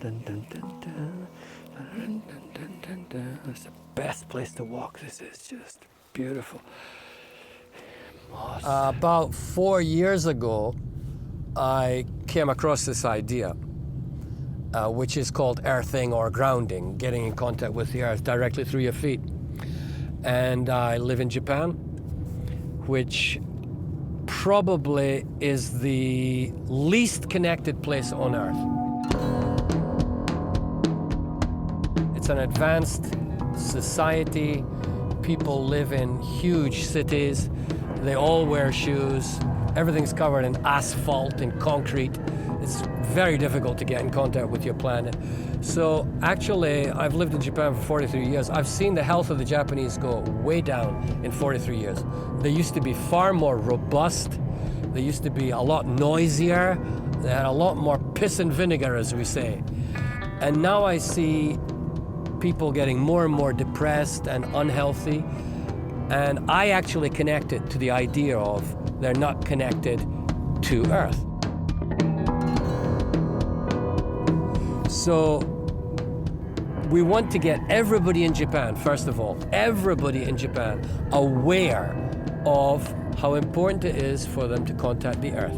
It's the best place to walk. This is just beautiful. About 4 years ago, I came across this idea, which is called earthing or grounding, getting in contact with the earth directly through your feet. And I live in Japan, which probably is the least connected place on earth. It's an advanced society. People live in huge cities. They all wear shoes. Everything's covered in asphalt and concrete. It's very difficult to get in contact with your planet. So actually, I've lived in Japan for 43 years. I've seen the health of the Japanese go way down in 43 years. They used to be far more robust. They used to be a lot noisier. They had a lot more piss and vinegar, as we say. And now I see people getting more and more depressed and unhealthy. And I actually connect it to the idea of they're not connected to Earth. So we want to get everybody in Japan, first of all, everybody in Japan aware of how important it is for them to contact the Earth.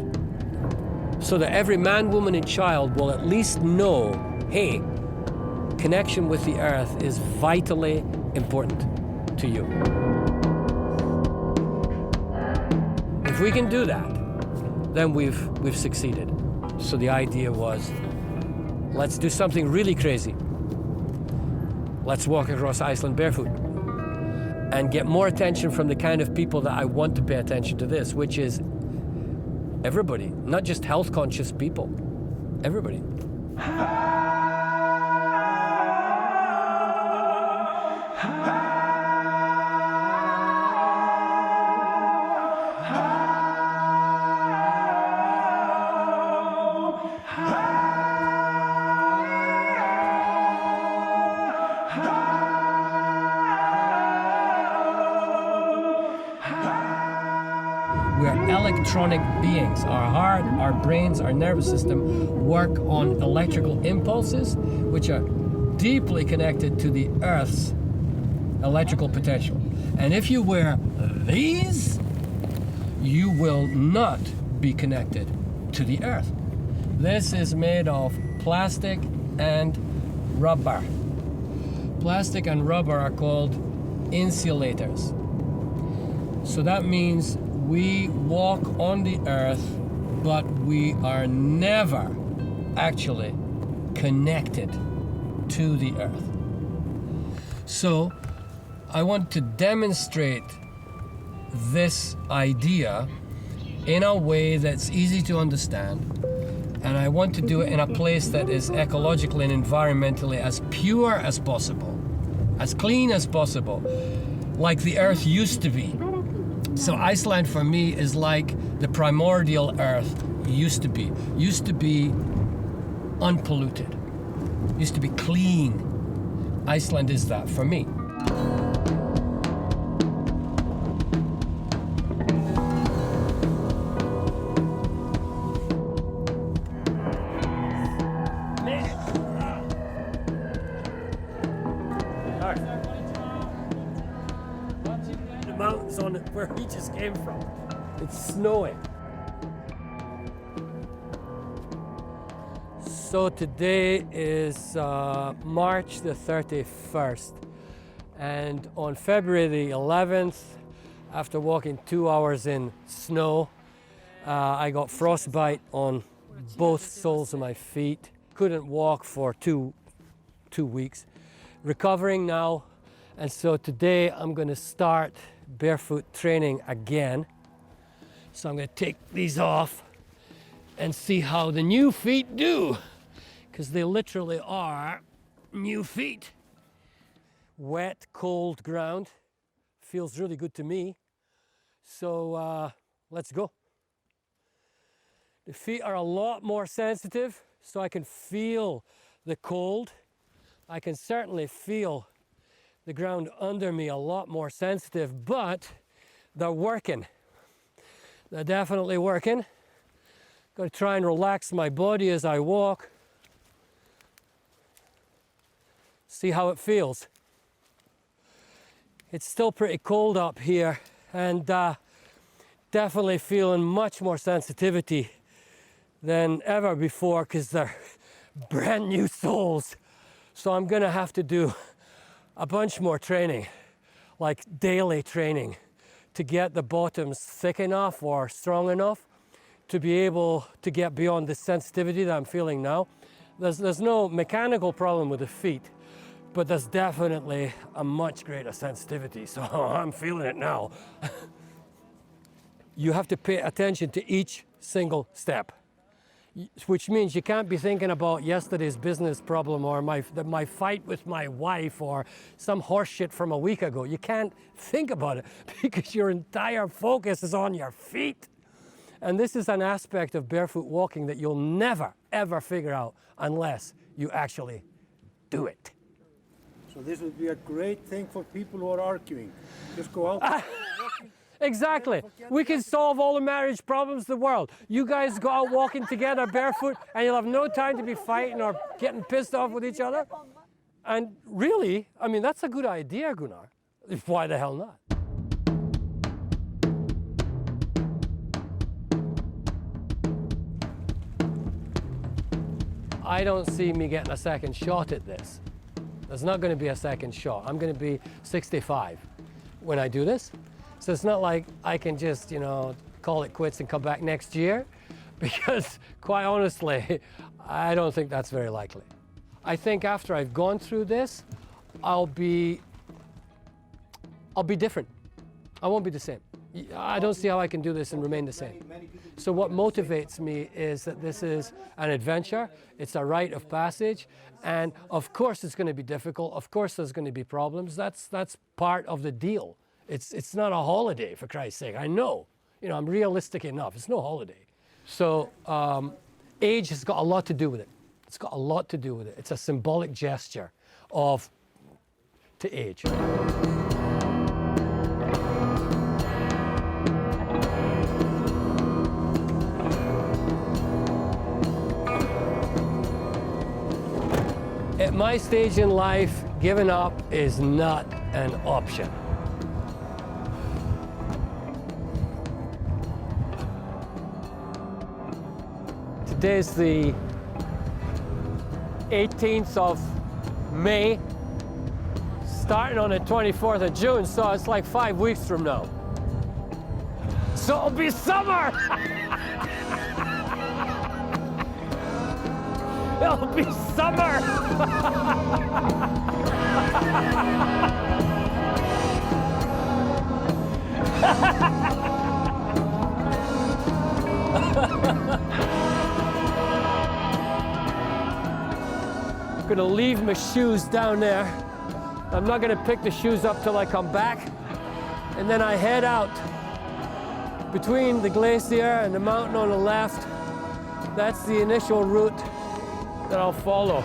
So that every man, woman, and child will at least know, hey, connection with the Earth is vitally important to you. If we can do that, then we've succeeded. So the idea was, let's do something really crazy. Let's walk across Iceland barefoot and get more attention from the kind of people that I want to pay attention to this, which is everybody, not just health-conscious people, everybody. We are electronic beings. Our heart, our brains, our nervous system work on electrical impulses, which are deeply connected to the Earth's electrical potential. And if you wear these, you will not be connected to the Earth. This is made of plastic and rubber. Plastic and rubber are called insulators. So that means we walk on the Earth, but we are never actually connected to the Earth. So I want to demonstrate this idea in a way that's easy to understand, and I want to do it in a place that is ecologically and environmentally as pure as possible, as clean as possible, like the Earth used to be. So Iceland for me is like the primordial Earth used to be unpolluted, used to be clean. Iceland is that for me. The mountains on where we just came from. It's snowing. So today is March the 31st, and on February the 11th, after walking 2 hours in snow, I got frostbite on both soles of my feet. Couldn't walk for two weeks. Recovering now, and so today I'm going to start barefoot training again. So I'm going to take these off and see how the new feet do, because they literally are new feet. Wet, cold ground. Feels really good to me. So let's go. The feet are a lot more sensitive, so I can feel the cold. I can certainly feel the ground under me a lot more sensitive, but they're working. They're definitely working. Got to try and relax my body as I walk. see how it feels. It's still pretty cold up here, and definitely feeling much more sensitivity than ever before because they're brand new soles. So I'm gonna have to do a bunch more training, like daily training, to get the bottoms thick enough or strong enough to be able to get beyond the sensitivity that I'm feeling now. There's no mechanical problem with the feet, but there's definitely a much greater sensitivity, so I'm feeling it now. You have to pay attention to each single step, which means you can't be thinking about yesterday's business problem or my fight with my wife or some horse shit from a week ago. You can't think about it because your entire focus is on your feet. And this is an aspect of barefoot walking that you'll never, ever figure out unless you actually do it. So this would be a great thing for people who are arguing. Just go out. Exactly. We can solve all the marriage problems in the world. You guys go out walking together barefoot and you'll have no time to be fighting or getting pissed off with each other. And really, I mean, that's a good idea, Gunnar. Why the hell not? I don't see me getting a second shot at this. There's not going to be a second shot. I'm going to be 65 when I do this. So it's not like I can just, call it quits and come back next year, because quite honestly, I don't think that's very likely. I think after I've gone through this, I'll be different. I won't be the same. I don't see how I can do this and remain the same. So what motivates me is that this is an adventure, it's a rite of passage, and of course it's going to be difficult, of course there's going to be problems, that's part of the deal. It's not a holiday, for Christ's sake. I know, I'm realistic enough, it's no holiday. So age has got a lot to do with it. It's got a lot to do with it. It's a symbolic gesture to age. At my stage in life, giving up is not an option. Today's the 18th of May, starting on the 24th of June, so it's like 5 weeks from now. So it'll be summer! It'll be summer! I'm gonna leave my shoes down there. I'm not gonna pick the shoes up till I come back. And then I head out between the glacier and the mountain on the left. That's the initial route that I'll follow.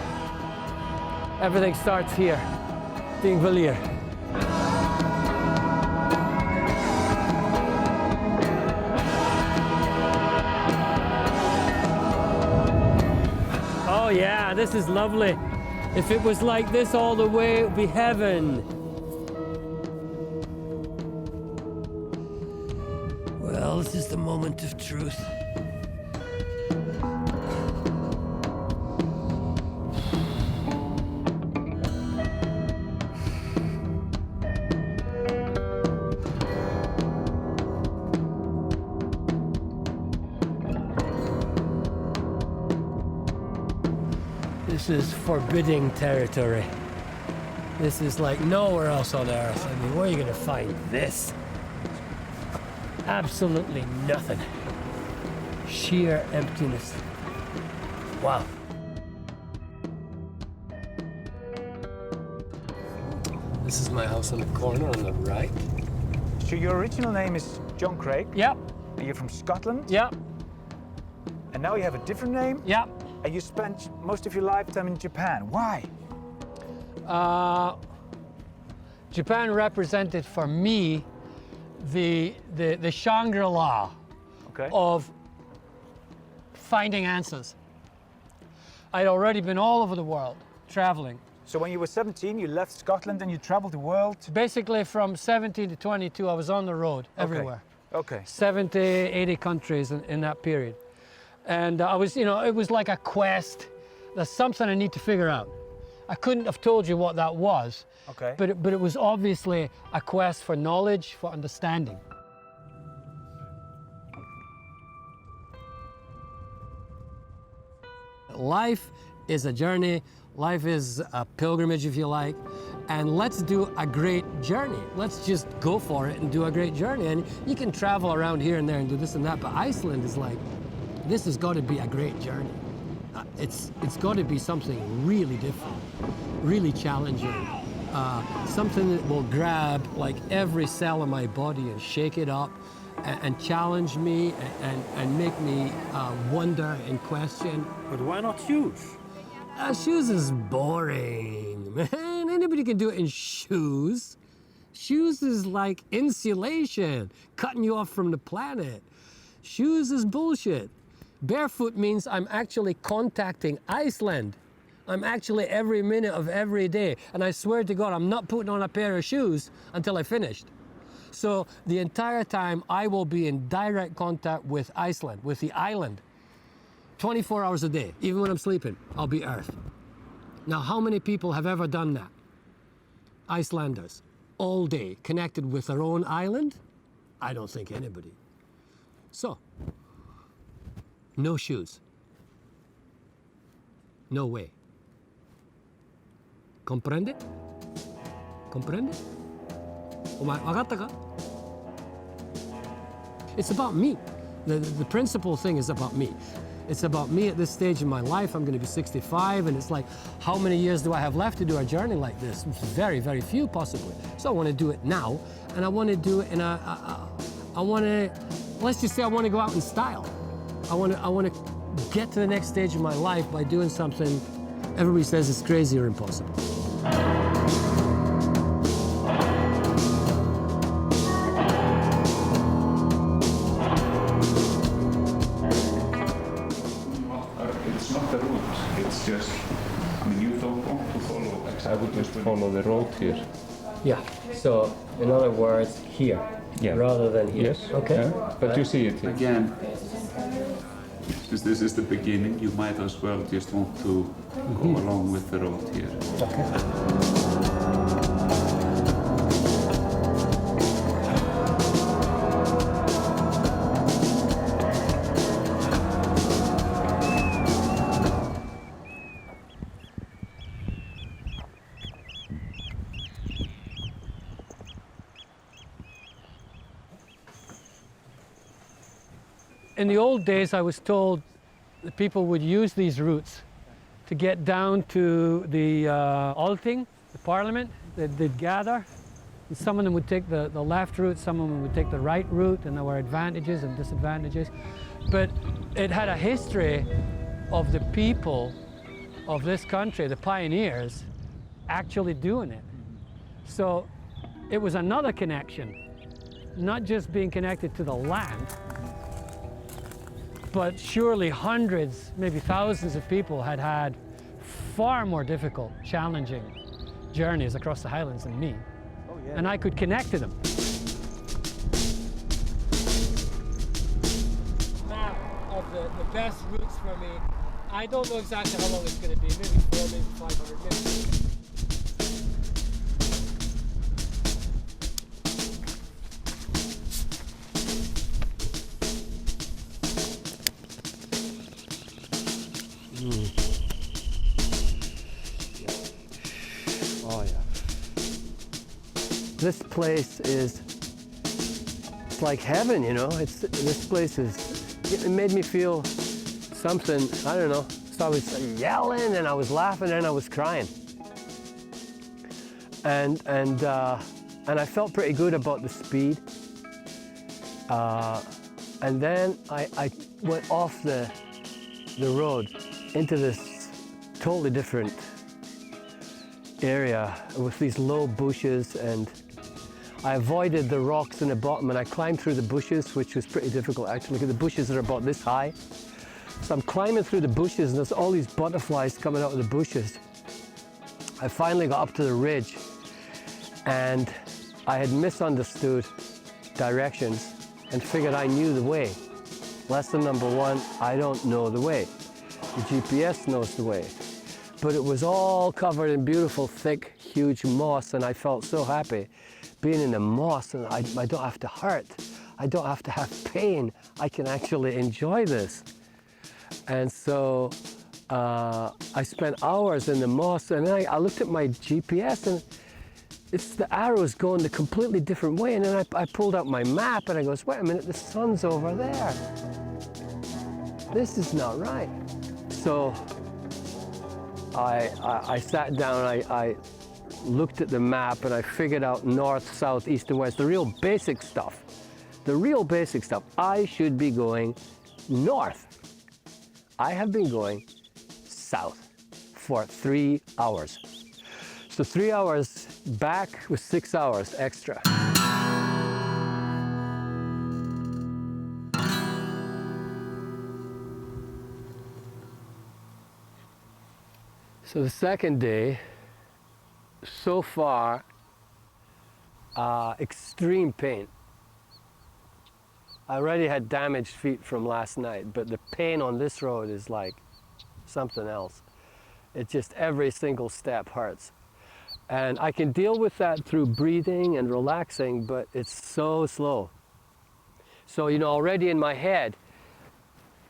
Everything starts here, Thingvellir. Oh yeah, this is lovely. If it was like this all the way, it would be heaven. Well, this is the moment of truth. This is forbidding territory. This is like nowhere else on Earth. I mean, where are you going to find this? Absolutely nothing. Sheer emptiness. Wow. This is my house on the corner on the right. So your original name is John Craig? Yep. And you're from Scotland? Yep. And now you have a different name? Yep. And you spent most of your lifetime in Japan. Why? Japan represented for me the Shangri-La of finding answers. I'd already been all over the world traveling, So when you were 17, you left Scotland and you traveled the world? Basically from 17 to 22, I was on the road everywhere. Okay. 70, 80 countries in that period. And I was, it was like a quest. There's something I need to figure out. I couldn't have told you what that was, Okay. but it was obviously a quest for knowledge, for understanding. Life is a journey. Life is a pilgrimage, if you like. And let's do a great journey. Let's just go for it and do a great journey. And you can travel around here and there and do this and that, but Iceland is like, this has got to be a great journey. It's got to be something really different, really challenging, something that will grab like every cell of my body and shake it up and challenge me and make me wonder and question. But why not shoes? Shoes is boring, man. Anybody can do it in shoes. Shoes is like insulation, cutting you off from the planet. Shoes is bullshit. Barefoot means I'm actually contacting Iceland. I'm actually every minute of every day. And I swear to God, I'm not putting on a pair of shoes until I finished. So the entire time I will be in direct contact with Iceland, with the island. 24 hours a day, even when I'm sleeping, I'll be Earth. Now, how many people have ever done that? Icelanders, all day, connected with their own island? I don't think anybody. So, no shoes. No way. Comprende? Comprende? お前、わかったか? It's about me. The principal thing is about me. It's about me at this stage in my life. I'm going to be 65, and it's like, how many years do I have left to do a journey like this? Very, very few, possibly. So I want to do it now, and I want to do it in let's just say I want to go out in style. I want to get to the next stage of my life by doing something everybody says is crazy or impossible. It's not the route, it's just, you don't want to follow exactly. I would just follow the road here. Yeah. So, in other words, here, rather than here. Yes. Okay. Yeah. But you see it here. Again, since this is the beginning, you might as well just want to go along with the road here. In the old days, I was told that people would use these routes to get down to the Althing, the parliament. They'd gather. And some of them would take the left route, some of them would take the right route, and there were advantages and disadvantages. But it had a history of the people of this country, the pioneers, actually doing it. So it was another connection, not just being connected to the land, but surely hundreds, maybe thousands of people had had far more difficult, challenging journeys across the highlands than me. Oh, yeah. And I could connect to them. Map of the best routes for me. I don't know exactly how long it's going to be, maybe 4, maybe 500, maybe. Oh, yeah. This place is, it's like heaven, you know? This place it made me feel something, I don't know. So I was yelling and I was laughing and I was crying. And I felt pretty good about the speed. And then I went off the road into this totally different area with these low bushes, and I avoided the rocks in the bottom and I climbed through the bushes, which was pretty difficult actually, because the bushes are about this high. So I'm climbing through the bushes and there's all these butterflies coming out of the bushes. I finally got up to the ridge, and I had misunderstood directions and figured I knew the way. Lesson number one, I don't know the way. The GPS knows the way. But it was all covered in beautiful, thick, huge moss, and I felt so happy being in the moss, and I don't have to hurt. I don't have to have pain. I can actually enjoy this. And so I spent hours in the moss, and then I looked at my GPS, and it's the arrows going the completely different way. And then I pulled out my map, and I goes, wait a minute, the sun's over there. This is not right. So I sat down, I looked at the map, and I figured out north, south, east, and west, the real basic stuff. The real basic stuff. I should be going north. I have been going south for 3 hours. So 3 hours back was 6 hours extra. So the second day, so far, extreme pain. I already had damaged feet from last night, but the pain on this road is like something else. It just, every single step hurts. And I can deal with that through breathing and relaxing, but it's so slow. So, you know, already in my head,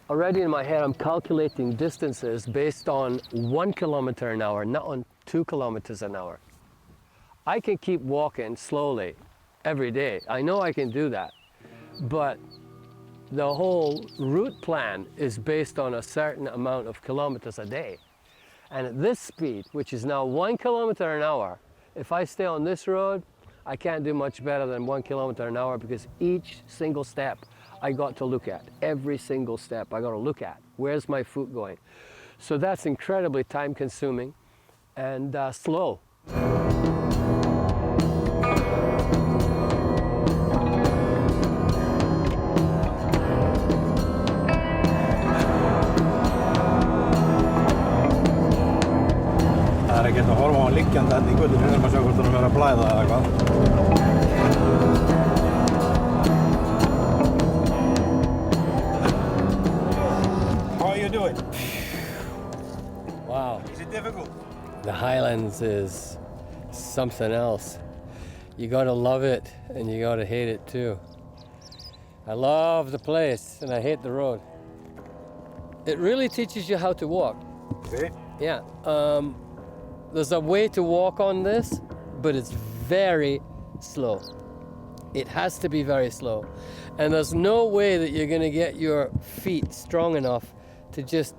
I'm calculating distances based on 1 kilometer an hour, not on 2 kilometers an hour. I can keep walking slowly every day. I know I can do that. But the whole route plan is based on a certain amount of kilometers a day. And at this speed, which is now 1 kilometer an hour, if I stay on this road, I can't do much better than 1 kilometer an hour, because each single step I got to look at. Every single step I got to look at. Where's my foot going? So that's incredibly time consuming and slow. Það ekkert að horfa á hann liggjandi hérna í götunni, við erum að sjá hvort hann er að blæða eða eitthvað. How are you doing? Wow. Is it difficult? The Highlands is something else. You gotta love it and you gotta hate it too. I love the place and I hate the road. It really teaches you how to walk. See? Yeah. There's a way to walk on this, but it's very slow. It has to be very slow. And there's no way that you're gonna get your feet strong enough to just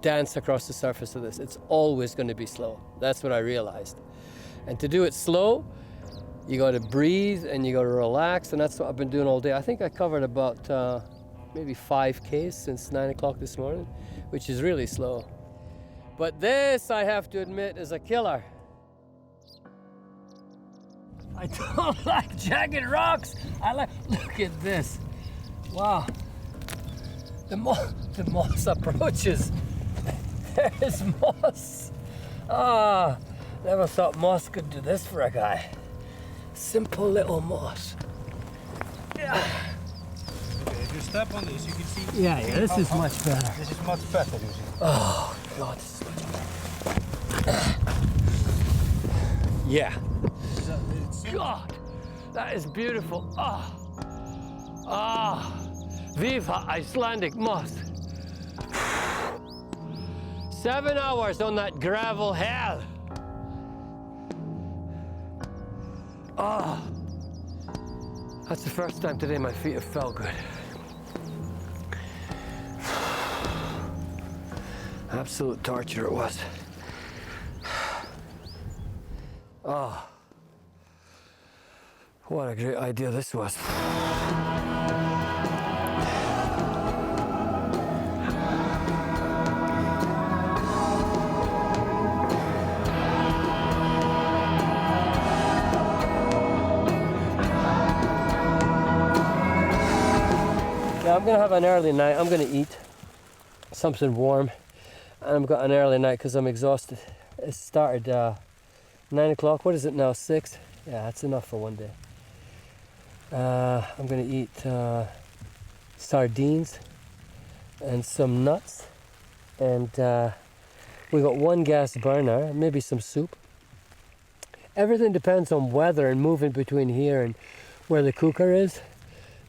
dance across the surface of this. It's always gonna be slow. That's what I realized. And to do it slow, you gotta breathe and you gotta relax, and that's what I've been doing all day. I think I covered about maybe 5Ks since 9 o'clock this morning, which is really slow. But this, I have to admit, is a killer. I don't like jagged rocks. Look at this. Wow. The moss approaches. There's moss. Ah, never thought moss could do this for a guy. Simple little moss. Yeah. Okay, if you step on this, you can see. Yeah, this is much better. This is much better, you see. Oh, God, this is much better. Yeah. God, that is beautiful. Viva Icelandic moss. 7 hours on that gravel hell. That's the first time today my feet have felt good. Absolute torture it was. What a great idea this was. Now I'm gonna have an early night. I'm gonna eat something warm. And I've got an early night because I'm exhausted. It started 9 o'clock. What is it now? 6? Yeah, that's enough for one day. I'm gonna eat sardines and some nuts, and we got one gas burner, maybe some soup. Everything depends on weather and moving between here and where the cooker is.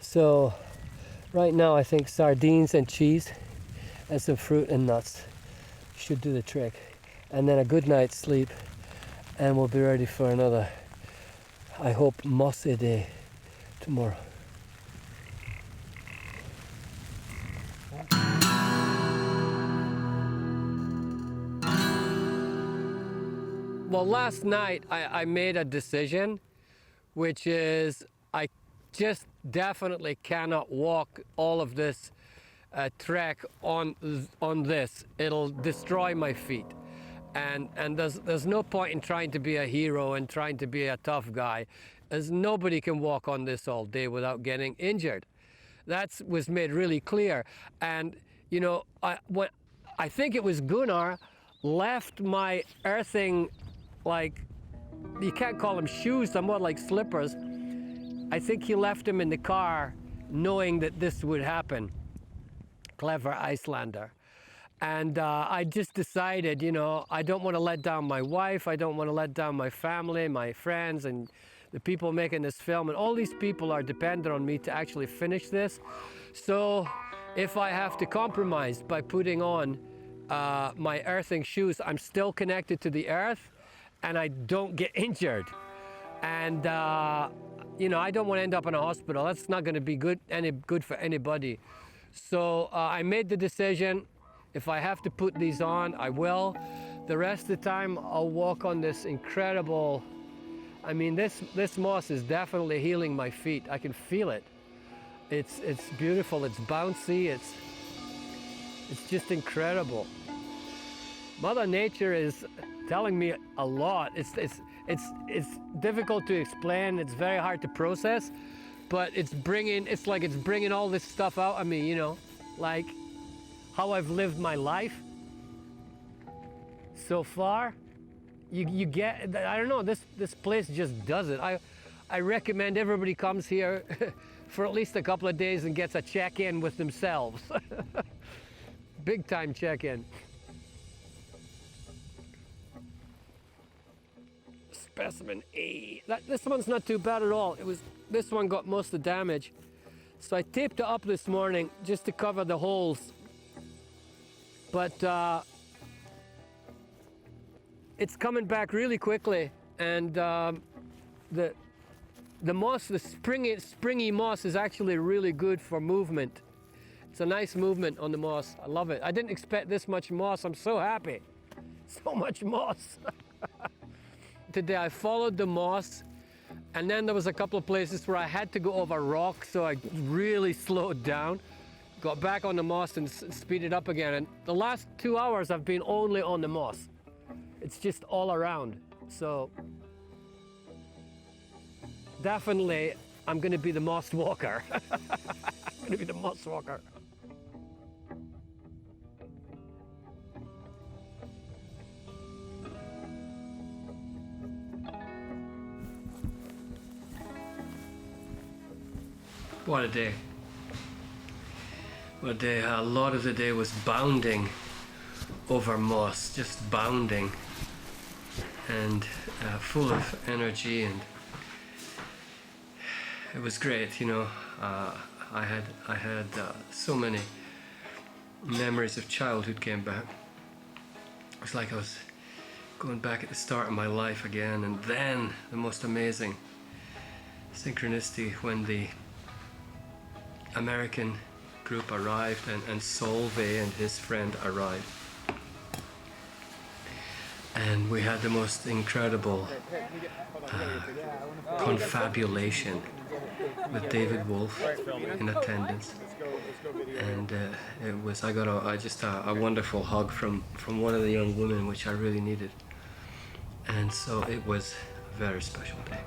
So right now I think sardines and cheese and some fruit and nuts should do the trick. And then a good night's sleep, and we'll be ready for another, I hope, mossy day tomorrow. Well, last night I made a decision, which is I just definitely cannot walk all of this trek on this. It'll destroy my feet. And there's no point in trying to be a hero and trying to be a tough guy, as nobody can walk on this all day without getting injured. That was made really clear. And you know, I think it was Gunnar left my earthing, like, you can't call them shoes, they're more like slippers. I think he left them in the car knowing that this would happen. Clever Icelander. And I just decided, you know, I don't want to let down my wife, I don't want to let down my family, my friends, and the people making this film, and all these people are dependent on me to actually finish this. So if I have to compromise by putting on my earthing shoes, I'm still connected to the earth and I don't get injured. And you know, I don't want to end up in a hospital. That's not going to be any good for anybody. So I made the decision, if I have to put these on, I will. The rest of the time I'll walk on this incredible, I mean, this moss is definitely healing my feet. I can feel it. It's beautiful, it's bouncy, it's just incredible. Mother Nature is telling me a lot. It's difficult to explain, it's very hard to process, but it's like it's bringing all this stuff out of me, you know, like how I've lived my life so far. You get, I don't know, this place just does it. I recommend everybody comes here for at least a couple of days and gets a check-in with themselves. Big time check-in. Specimen A. This one's not too bad at all. This one got most of the damage. So I taped it up this morning just to cover the holes. But it's coming back really quickly, and the moss, the springy moss is actually really good for movement. It's a nice movement on the moss. I love it. I didn't expect this much moss. I'm so happy. So much moss. Today I followed the moss, and then there was a couple of places where I had to go over rock, so I really slowed down, got back on the moss and speeded up again. And the last 2 hours I've been only on the moss. It's just all around. So definitely I'm going to be the moss walker. I'm going to be the moss walker. What a day. What a day. A lot of the day was bounding over moss, just bounding, and full of energy, and it was great, you know. I had so many memories of childhood came back. It was like I was going back at the start of my life again, and then the most amazing synchronicity when the American group arrived and Solveig and his friend arrived. And we had the most incredible confabulation with David Wolf in attendance. And it was, I got a wonderful hug from one of the young women, which I really needed. And so it was a very special day.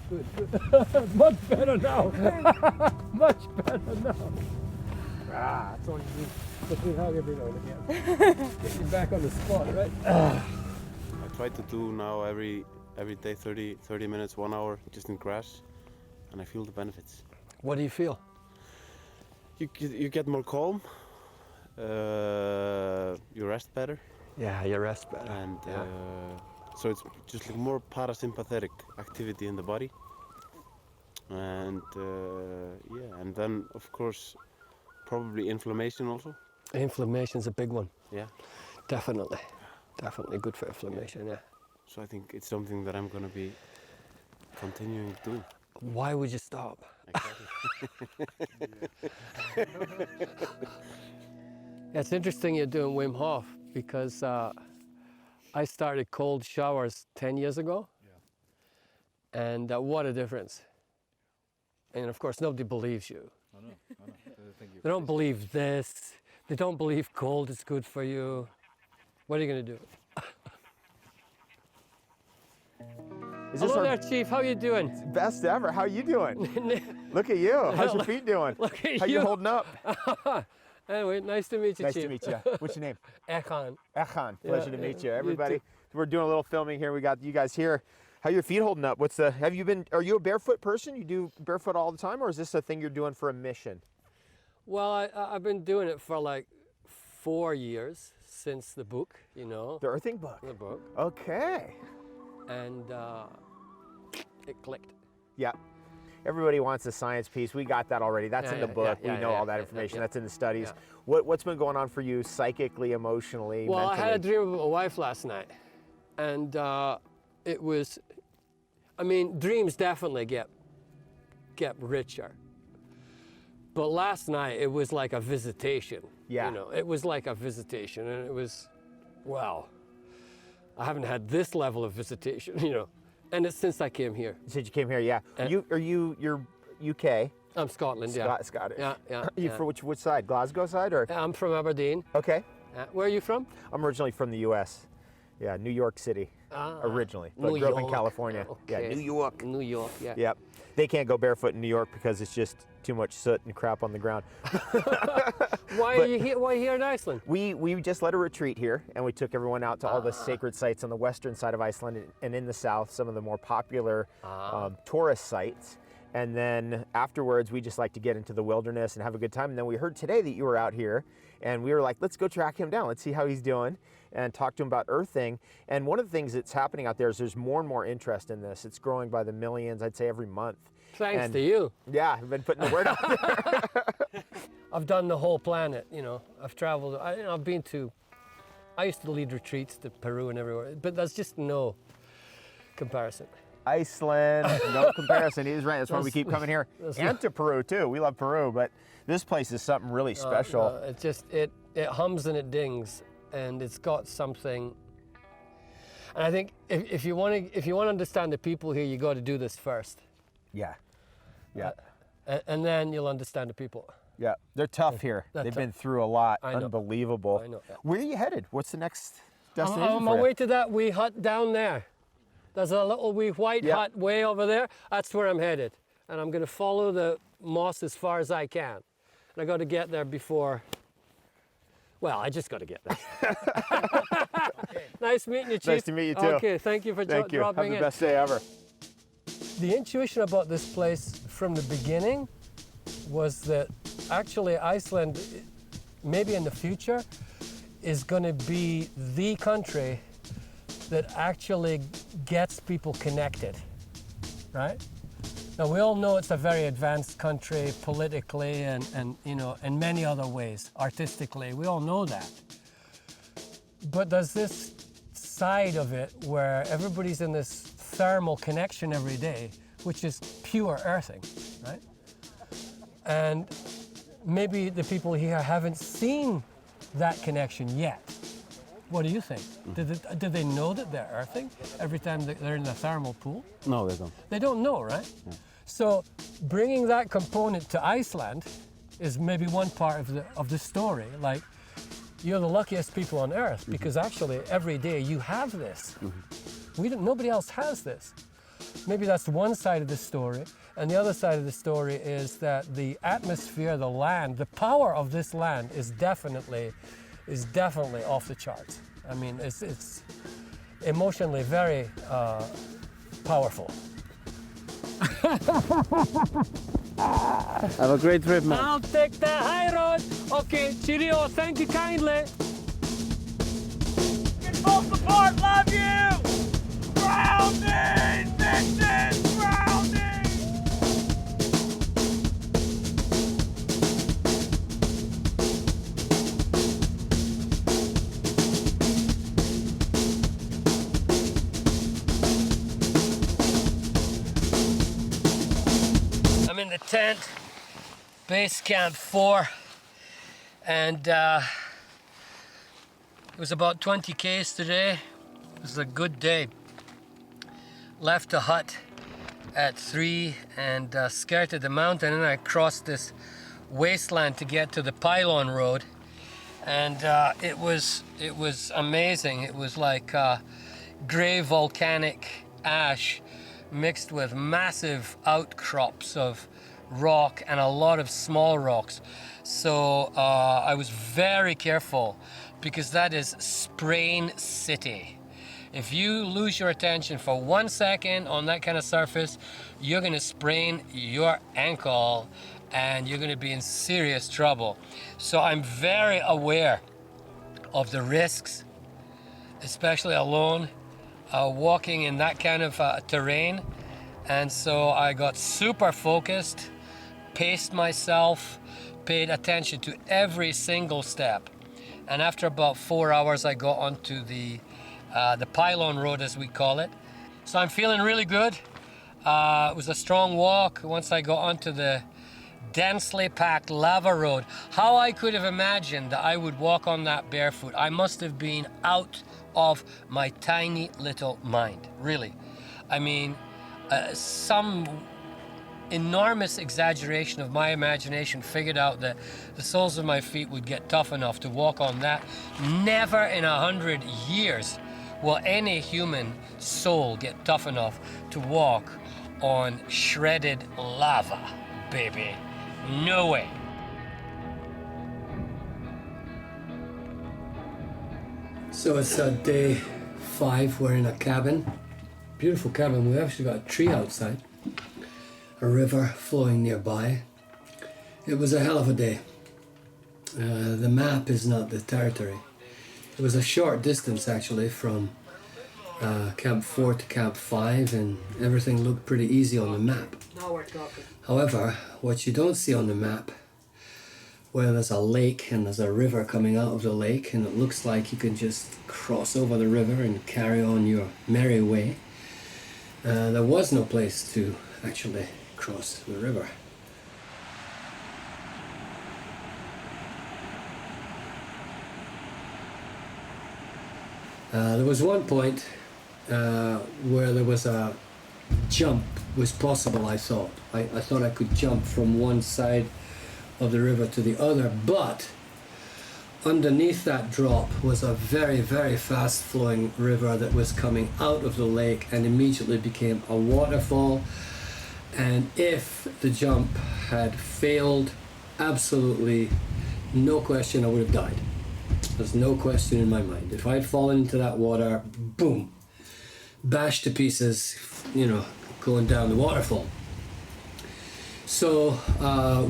Good. Much better now. Much better now. That's all you need. Let me hug every now and again. Get you back on the spot, right? I try to do now every day 30 minutes, 1 hour just in grass, and I feel the benefits. What do you feel? You get more calm, you rest better, Yeah, you rest better. and so it's just like more parasympathetic activity in the body. And yeah, and then of course probably inflammation also. Inflammation's a big one. Yeah. Definitely. Definitely good for inflammation, yeah. So I think it's something that I'm gonna be continuing doing. Why would you stop? Exactly. It's interesting you're doing Wim Hof because I started cold showers 10 years ago. Yeah. And what a difference. And of course, nobody believes you. I know. They don't believe this. They don't believe cold is good for you. What are you going to do? Hello there, Chief. How you doing? Best ever. How you doing? Look at you. How's your feet doing? Look at How you holding up? Anyway, nice to meet you, Nice Chief. to meet you. What's your name? Ekhan. Echan. Pleasure to meet you. you Everybody, too. we're doing a little filming here. We got you guys here. How your feet holding up? Are you a barefoot person? You do barefoot all the time, or is this a thing you're doing for a mission? Well, I've been doing it for like 4 years since the book, you know. The earthing book. The book. Okay. And it clicked. Yeah. Everybody wants a science piece. We got that already. That's in the book. We know all that information. That's in the studies. Yeah. What's been going on for you psychically, emotionally, Well, mentally? I had a dream about my wife last night. And it was, I mean, dreams definitely get richer. But last night, it was like a visitation. Yeah. You know, it was like a visitation. And it was, wow, I haven't had this level of visitation, you know. And it's since I came here. Since you came here, yeah. You're UK? I'm Scotland, yeah. Scottish. Yeah. You from which side? Glasgow side or? I'm from Aberdeen. Okay. Where are you from? I'm originally from the U.S. Yeah, New York City. Originally, but New grew up in York. Okay. California. Yeah, New York. New York, yeah. Yep. They can't go barefoot in New York because it's just too much soot and crap on the ground. Why are you here? Why here in Iceland? We just led a retreat here, and we took everyone out to all the sacred sites on the western side of Iceland and in the south, some of the more popular tourist sites. And then afterwards, we just like to get into the wilderness and have a good time. And then we heard today that you were out here, and we were like, let's go track him down. Let's see how he's doing and talk to him about earthing. And one of the things that's happening out there is there's more and more interest in this. It's growing by the millions, I'd say every month. Thanks to you. Yeah, I've been putting the word out there. I've done the whole planet, you know. I've traveled, I've been to, I used to lead retreats to Peru and everywhere, but there's just no comparison. Iceland, no comparison. He's right. That's why we keep coming here. And to Peru too. We love Peru, but this place is something really special. It just, it hums and it dings, and it's got something. And I think if you want to understand the people here, you got to do this first. Yeah. Yeah. And then you'll understand the people. Yeah. They're tough here. They're They've tough. been through a lot. I know. Unbelievable. I know, yeah. Where are you headed? What's the next destination I'm on my for you? way to that wee hut down there. There's a little wee white hut way over there. That's where I'm headed. And I'm going to follow the moss as far as I can. And I got to get there before, well, I just got to get there. Nice meeting you, Chief. Nice to meet you too. Okay, thank you for Thank you. Have dropping the in. best day ever. The intuition about this place from the beginning was that actually Iceland, maybe in the future, is going to be the country that actually gets people connected, right? Now we all know it's a very advanced country politically and you know, in many other ways, artistically, we all know that. But there's this side of it where everybody's in this thermal connection every day, which is pure earthing, right? And maybe the people here haven't seen that connection yet. What do you think? Do they know that they're earthing every time they're in the thermal pool? No, they don't. They don't know, right? Yeah. So bringing that component to Iceland is maybe one part of the story. Like, you're the luckiest people on earth because actually every day you have this. Nobody else has this. maybe that's one side of the story. And the other side of the story is that the atmosphere, the land, the power of this land is definitely off the charts. I mean, it's emotionally very powerful. Have a great trip, man. I'll take the high road. Okay, cheerio, thank you kindly. Both apart, love you! Grounding! Mission! Grounding! I'm in the tent, base camp 4, and it was about 20 k's today. It was a good day. Left the hut at 3 and skirted the mountain, and I crossed this wasteland to get to the pylon road, and it was amazing. It was like gray volcanic ash mixed with massive outcrops of rock and a lot of small rocks. So I was very careful because that is Sprain City. If you lose your attention for 1 second on that kind of surface, you're gonna sprain your ankle and you're gonna be in serious trouble. So I'm very aware of the risks, especially alone, walking in that kind of terrain. And so I got super focused, paced myself, paid attention to every single step. And after about 4 hours, I got onto the pylon road, as we call it. So I'm feeling really good. It was a strong walk once I got onto the densely packed lava road. How I could have imagined that I would walk on that barefoot. I must have been out of my tiny little mind, really. I mean, some enormous exaggeration of my imagination figured out that the soles of my feet would get tough enough to walk on that. Never in 100 years will any human soul get tough enough to walk on shredded lava, baby. No way. So it's day 5. We're in a cabin. Beautiful cabin. We actually got a tree outside. A river flowing nearby. It was a hell of a day. The map is not the territory. It was a short distance actually from Camp 4 to Camp 5, and everything looked pretty easy on the map. Now we're talking. However, what you don't see on the map, where there's a lake and there's a river coming out of the lake, and it looks like you can just cross over the river and carry on your merry way. There was no place to actually cross the river. There was one point where there was a jump was possible, I thought. I thought I could jump from one side of the river to the other, but underneath that drop was a very, very fast flowing river that was coming out of the lake and immediately became a waterfall. And if the jump had failed, absolutely no question, I would have died. There's no question in my mind. If I'd fallen into that water, boom, bashed to pieces, you know, going down the waterfall. So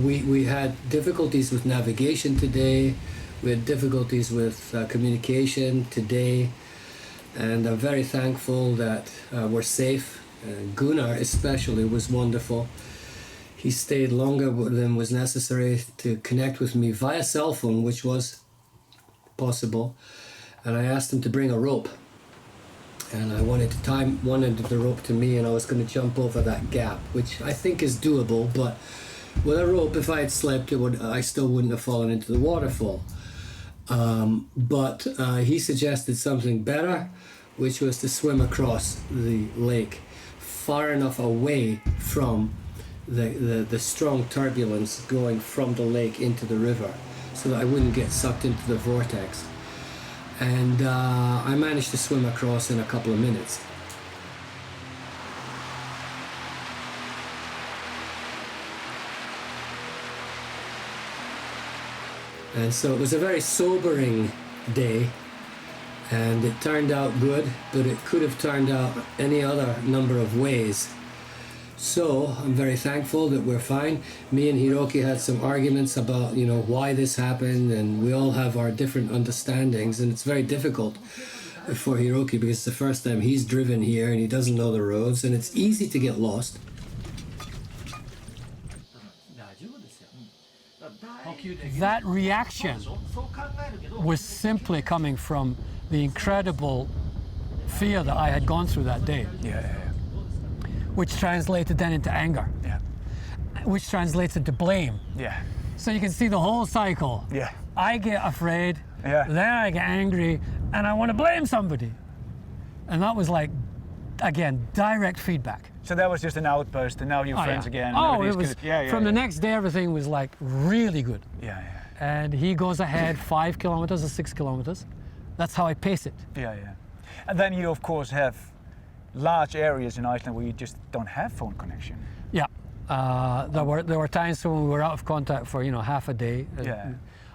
we had difficulties with navigation today. We had difficulties with communication today. And I'm very thankful that we're safe. Gunnar especially was wonderful. He stayed longer than was necessary to connect with me via cell phone, which was possible. And I asked him to bring a rope. And I wanted to tie one end of the rope to me, and I was going to jump over that gap, which I think is doable. But with a rope, if I had slipped, I still wouldn't have fallen into the waterfall. But he suggested something better, which was to swim across the lake far enough away from the strong turbulence going from the lake into the river, so that I wouldn't get sucked into the vortex. And I managed to swim across in a couple of minutes. And so it was a very sobering day, and it turned out good, but it could have turned out any other number of ways. So I'm very thankful that we're fine. Me and Hiroki had some arguments about, why this happened, and we all have our different understandings, and it's very difficult for Hiroki because it's the first time he's driven here and he doesn't know the roads, and it's easy to get lost. That reaction was simply coming from the incredible fear that I had gone through that day. Which translated then into anger. Which translates into blame. So you can see the whole cycle. I get afraid, then I get angry, and I want to blame somebody. And that was like, again, direct feedback. So that was just an outburst, and now you're friends again. It was, from the next day, everything was like really good. And he goes ahead 5 kilometers or 6 kilometers. That's how I pace it. And then you, of course, have large areas in Iceland where you just don't have phone connection. There were times when we were out of contact for half a day.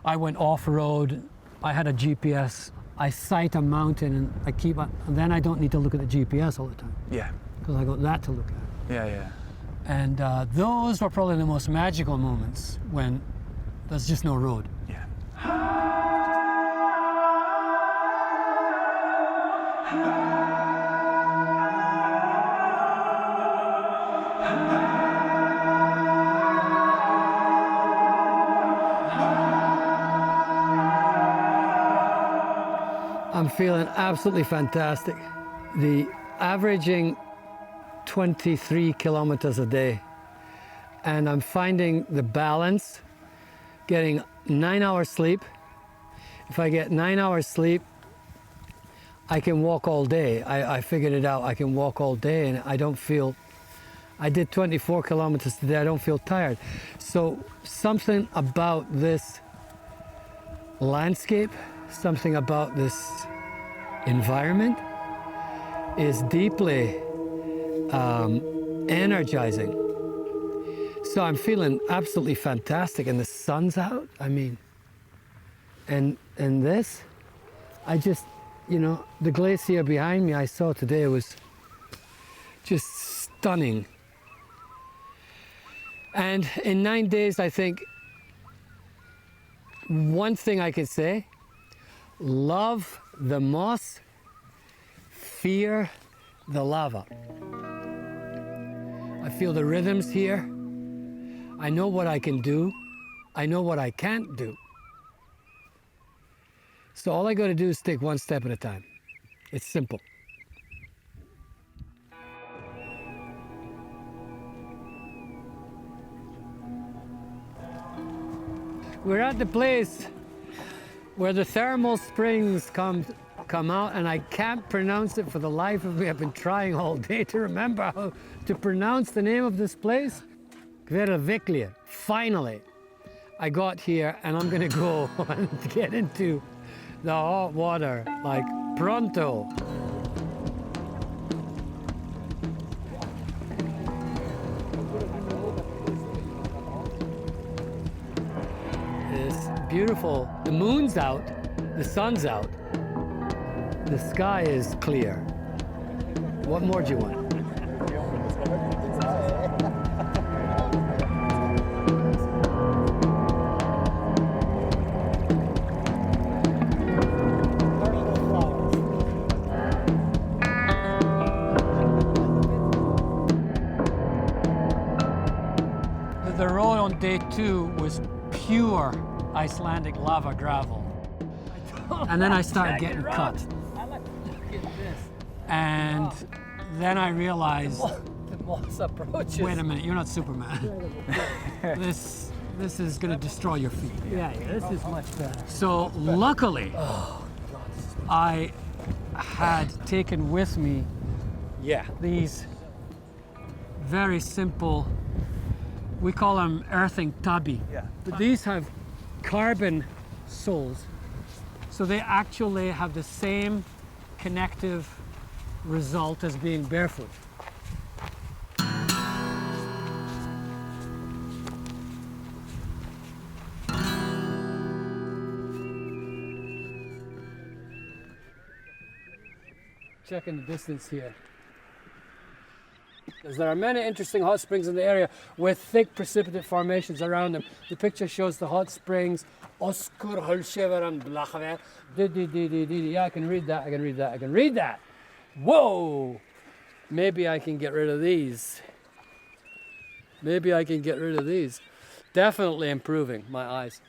I went off-road. I had a GPS. I sight a mountain and I keep it, and then I don't need to look at the GPS all the time. Because I got that to look at. And those were probably the most magical moments when there's just no road. I'm feeling absolutely fantastic. The averaging 23 kilometers a day, and I'm finding the balance, getting 9 hours sleep. If I get 9 hours sleep, I can walk all day. I figured it out. I can walk all day and I don't feel, I did 24 kilometers today, I don't feel tired. So something about this landscape, something about this environment is deeply energizing. So I'm feeling absolutely fantastic, and the sun's out. I mean, and this, I just, the glacier behind me I saw today was just stunning. And in 9 days, I think one thing I can say, love the moss, fear the lava. I feel the rhythms here. I know what I can do. I know what I can't do. So all I got to do is take one step at a time. It's simple. We're at the place where the thermal springs come out, and I can't pronounce it for the life of me. I've been trying all day to remember how to pronounce the name of this place. Barefoot. Finally, I got here, and I'm gonna go and get into the hot water, like pronto. It's beautiful. The moon's out, the sun's out, the sky is clear. What more do you want? The road on day 2 was pure Icelandic lava gravel. And then I started getting cut. And then I realized, wait a minute, you're not Superman. This is gonna destroy your feet. Yeah, this is much better. So luckily, I had taken with me these very simple, we call them earthing tabi. But these have carbon soles. So they actually have the same connective result as being barefoot. checking the distance here. Because there are many interesting hot springs in the area with thick precipitate formations around them. The picture shows the hot springs. Oscar Hulsheveran Blachave. Yeah, I can read that, I can read that, I can read that. Whoa! Maybe I can get rid of these. Maybe I can get rid of these. Definitely improving my eyes.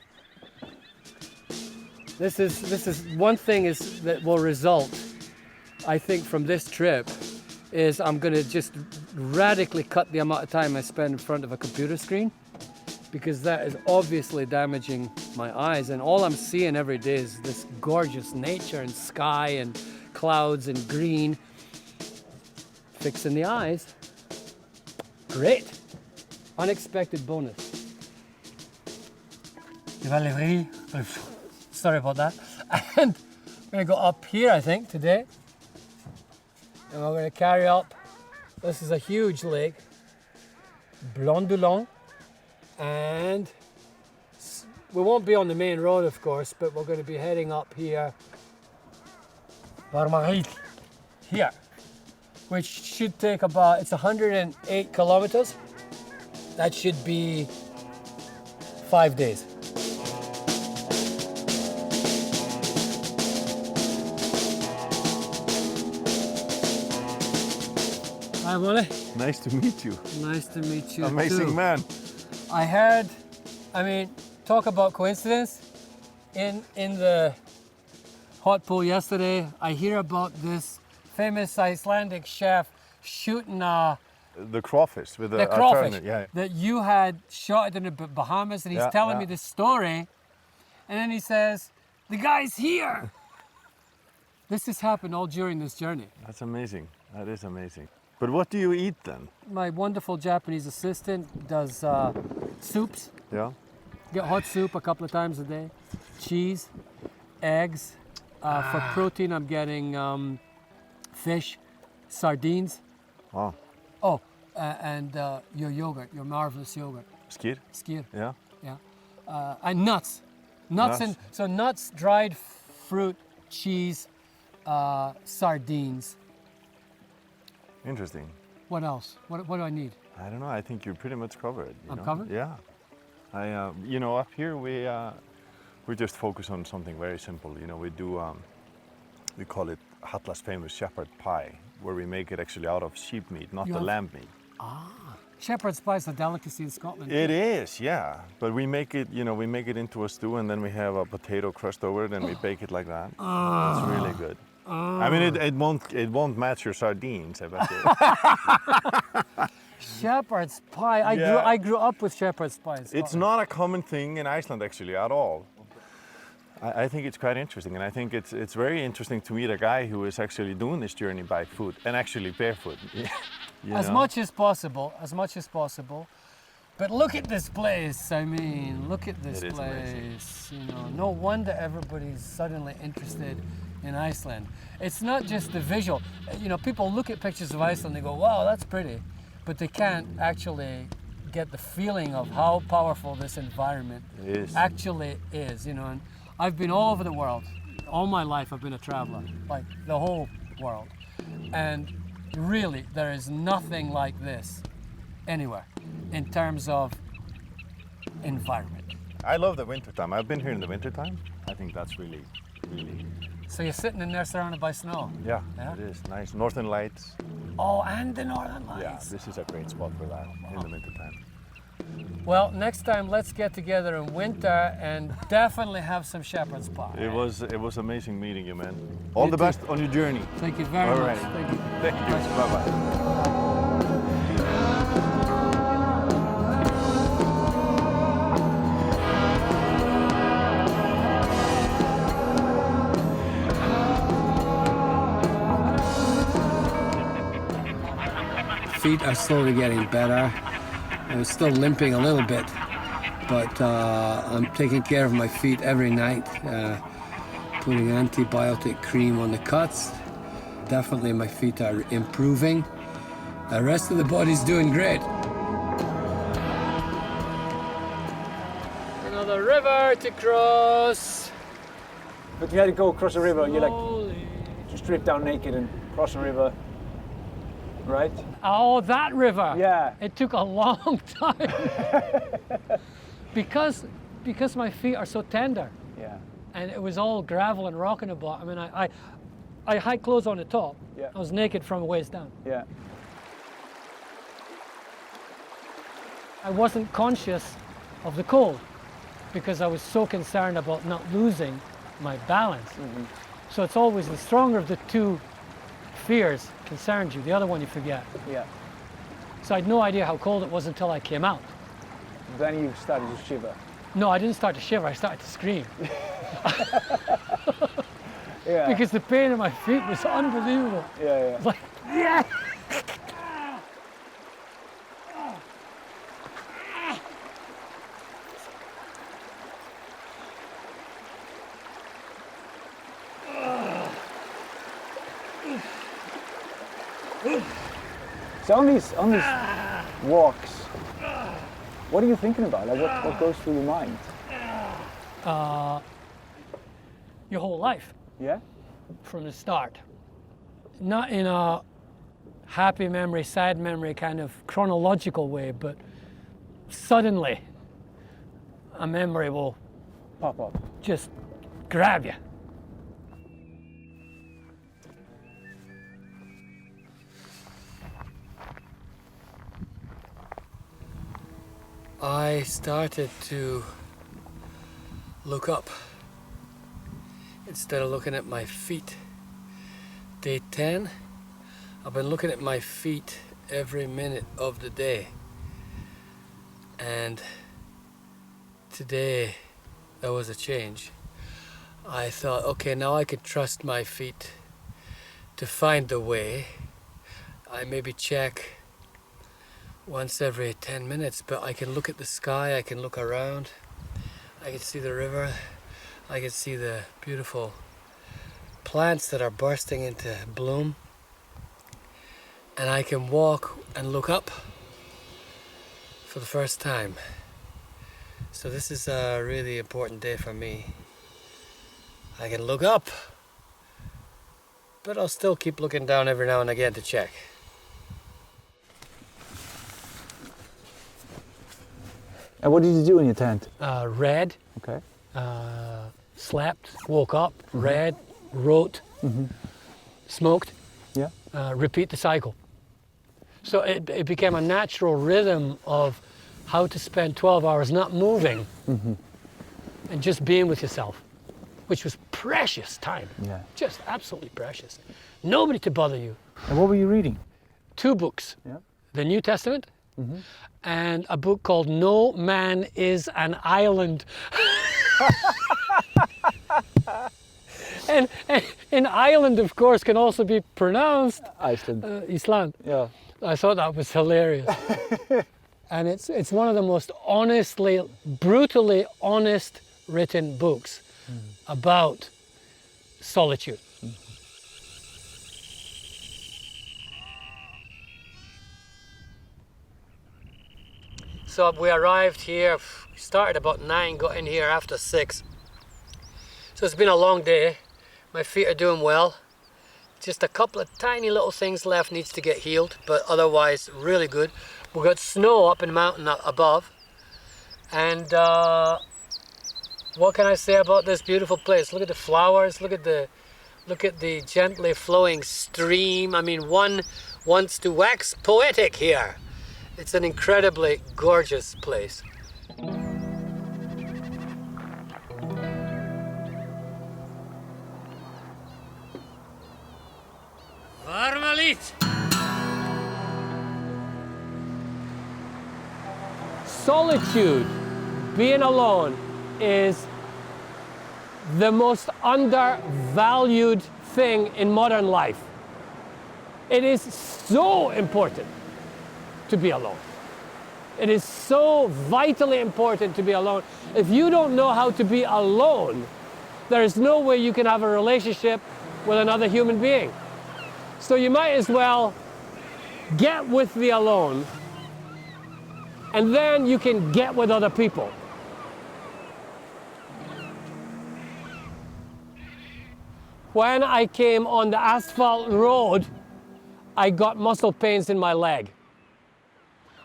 This is one thing that will result, I think, from this trip is I'm going to just radically cut the amount of time I spend in front of a computer screen, because that is obviously damaging my eyes, and all I'm seeing every day is this gorgeous nature and sky and clouds and green. Fixing the eyes. Great. Unexpected bonus. Sorry about that. And I'm going to go up here, I think, today. And we're going to carry up. This is a huge lake, Blondulong. And we won't be on the main road, of course, but we're going to be heading up here, here, which should take about, it's 108 kilometers. That should be 5 days. Hi, Wally. Nice to meet you. Nice to meet you. Amazing too. man. I heard, I mean, talk about coincidence. In the hot pool yesterday, I hear about this famous Icelandic chef shooting The crawfish with the crawfish yeah. that you had shot in the Bahamas, and he's telling me this story, and then he says, the guy's here. This has happened all during this journey. That's amazing. That is amazing. But what do you eat then? My wonderful Japanese assistant does soups. Yeah. Get hot soup a couple of times a day. Cheese, eggs. For protein, I'm getting fish, sardines. Wow. Oh, and your yogurt, your marvelous yogurt. Skyr? Skyr. Yeah. Yeah. And nuts. And so nuts, dried fruit, cheese, sardines. Interesting. What else? What do I need? I don't know. I think you're pretty much covered. I'm know? covered? Yeah. You know, up here we just focus on something very simple. You know, we do we call it Halla's famous shepherd pie, where we make it actually out of sheep meat, not the lamb meat. Shepherd's pie is a delicacy in Scotland. It is, yeah. But we make it, you know, we make it into a stew, and then we have a potato crust over it, and we bake it like that. It's really good. I mean, it won't match your sardines, I bet you. Shepherd's pie. I grew up with shepherd's pie in Scotland. It's not a common thing in Iceland actually at all. I think it's quite interesting, and I think it's very interesting to meet a guy who is actually doing this journey by foot and actually barefoot. As much as possible. But look at this place. I mean, look at this place. Amazing. You know, no wonder everybody's suddenly interested in Iceland. It's not just the visual. You know, people look at pictures of Iceland, they go, wow, that's pretty. But they can't actually get the feeling of how powerful this environment actually is, you know. And I've been all over the world. All my life I've been a traveler, like the whole world. And really, there is nothing like this anywhere in terms of environment. I love the wintertime. I've been here in the wintertime. I think that's really, really... So you're sitting in there surrounded by snow? Yeah, it is. Nice. Northern Lights. Oh, and the Northern Lights. Yeah, this is a great spot for that in the wintertime. Well, next time let's get together in winter and definitely have some shepherd's pie. It was amazing meeting you, man. All the best on your journey. Thank you very much. Thank you. Thank you. Bye-bye. Feet are slowly getting better. I'm still limping a little bit, but I'm taking care of my feet every night, putting antibiotic cream on the cuts. Definitely my feet are improving. The rest of the body's doing great. Another river to cross. But you had to go across a river, you like just strip down naked and cross a river, right? Oh, that river. Yeah. It took a long time. because my feet are so tender. Yeah. And it was all gravel and rock in the bottom. I mean, I had clothes on the top. Yeah. I was naked from the waist down. Yeah. I wasn't conscious of the cold because I was so concerned about not losing my balance. Mm-hmm. So it's always the stronger of the two fears concerns you. The other one you forget. Yeah. So I had no idea how cold it was until I came out. Then you started to shiver. No, I didn't start to shiver. I started to scream. Yeah. Because the pain in my feet was unbelievable. Yeah, yeah. Like, yeah. So on these walks, what are you thinking about? Like what goes through your mind? Your whole life. Yeah? From the start. Not in a happy memory, sad memory kind of chronological way, but suddenly a memory will Pop up. just grab you. I started to look up instead of looking at my feet. Day 10, I've been looking at my feet every minute of the day. And today there was a change. I thought, okay, now I could trust my feet to find the way. I maybe check once every 10 minutes, but I can look at the sky, I can look around, I can see the river, I can see the beautiful plants that are bursting into bloom, and I can walk and look up for the first time. So this is a really important day for me. I can look up, but I'll still keep looking down every now and again to check. And what did you do in your tent? Read, Okay. slept, woke up, read, wrote, smoked, Yeah. repeat the cycle. So it became a natural rhythm of how to spend 12 hours not moving and just being with yourself, which was precious time. Yeah. Just absolutely precious. Nobody to bother you. And what were you reading? 2 books. Yeah. The New Testament and a book called No Man is an Island. and in Ireland, of course, can also be pronounced Iceland. Iceland. Yeah. I thought that was hilarious. And it's one of the most brutally honest written books about solitude. So we arrived here, started about 9, got in here after 6. So it's been a long day. My feet are doing well. Just a couple of tiny little things left needs to get healed, but otherwise really good. We've got snow up in the mountain above. And what can I say about this beautiful place? Look at the flowers, look at the gently flowing stream. I mean, one wants to wax poetic here. It's an incredibly gorgeous place. Varmalit! Solitude, being alone, is the most undervalued thing in modern life. It is so important to be alone. It is so vitally important to be alone. If you don't know how to be alone, there is no way you can have a relationship with another human being. So you might as well get with the alone, and then you can get with other people. when I came on the asphalt road, I got muscle pains in my leg.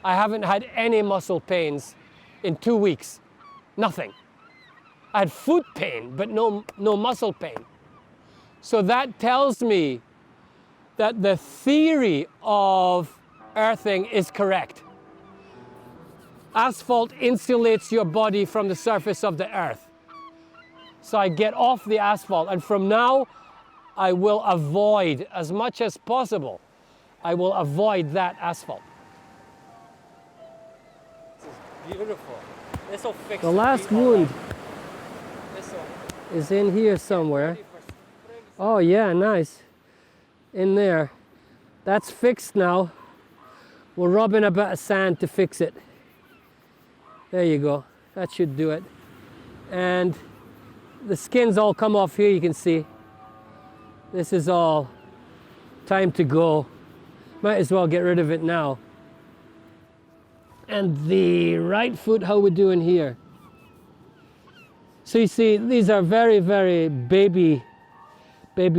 I haven't had any muscle pains in 2 weeks. Nothing. I had foot pain, but no muscle pain. So that tells me that the theory of earthing is correct. Asphalt insulates your body from the surface of the earth. So I get off the asphalt, and from now, I will avoid, as much as possible, I will avoid that asphalt. This is beautiful. This will fix the last wound is in here somewhere. Oh yeah, nice. In there. That's fixed now. We'll rub in a bit of sand to fix it. There you go. That should do it. And the skin's all come off here, you can see. This is all time to go. Might as well get rid of it now. And the right foot, how we doing here? So you see, these are very, very baby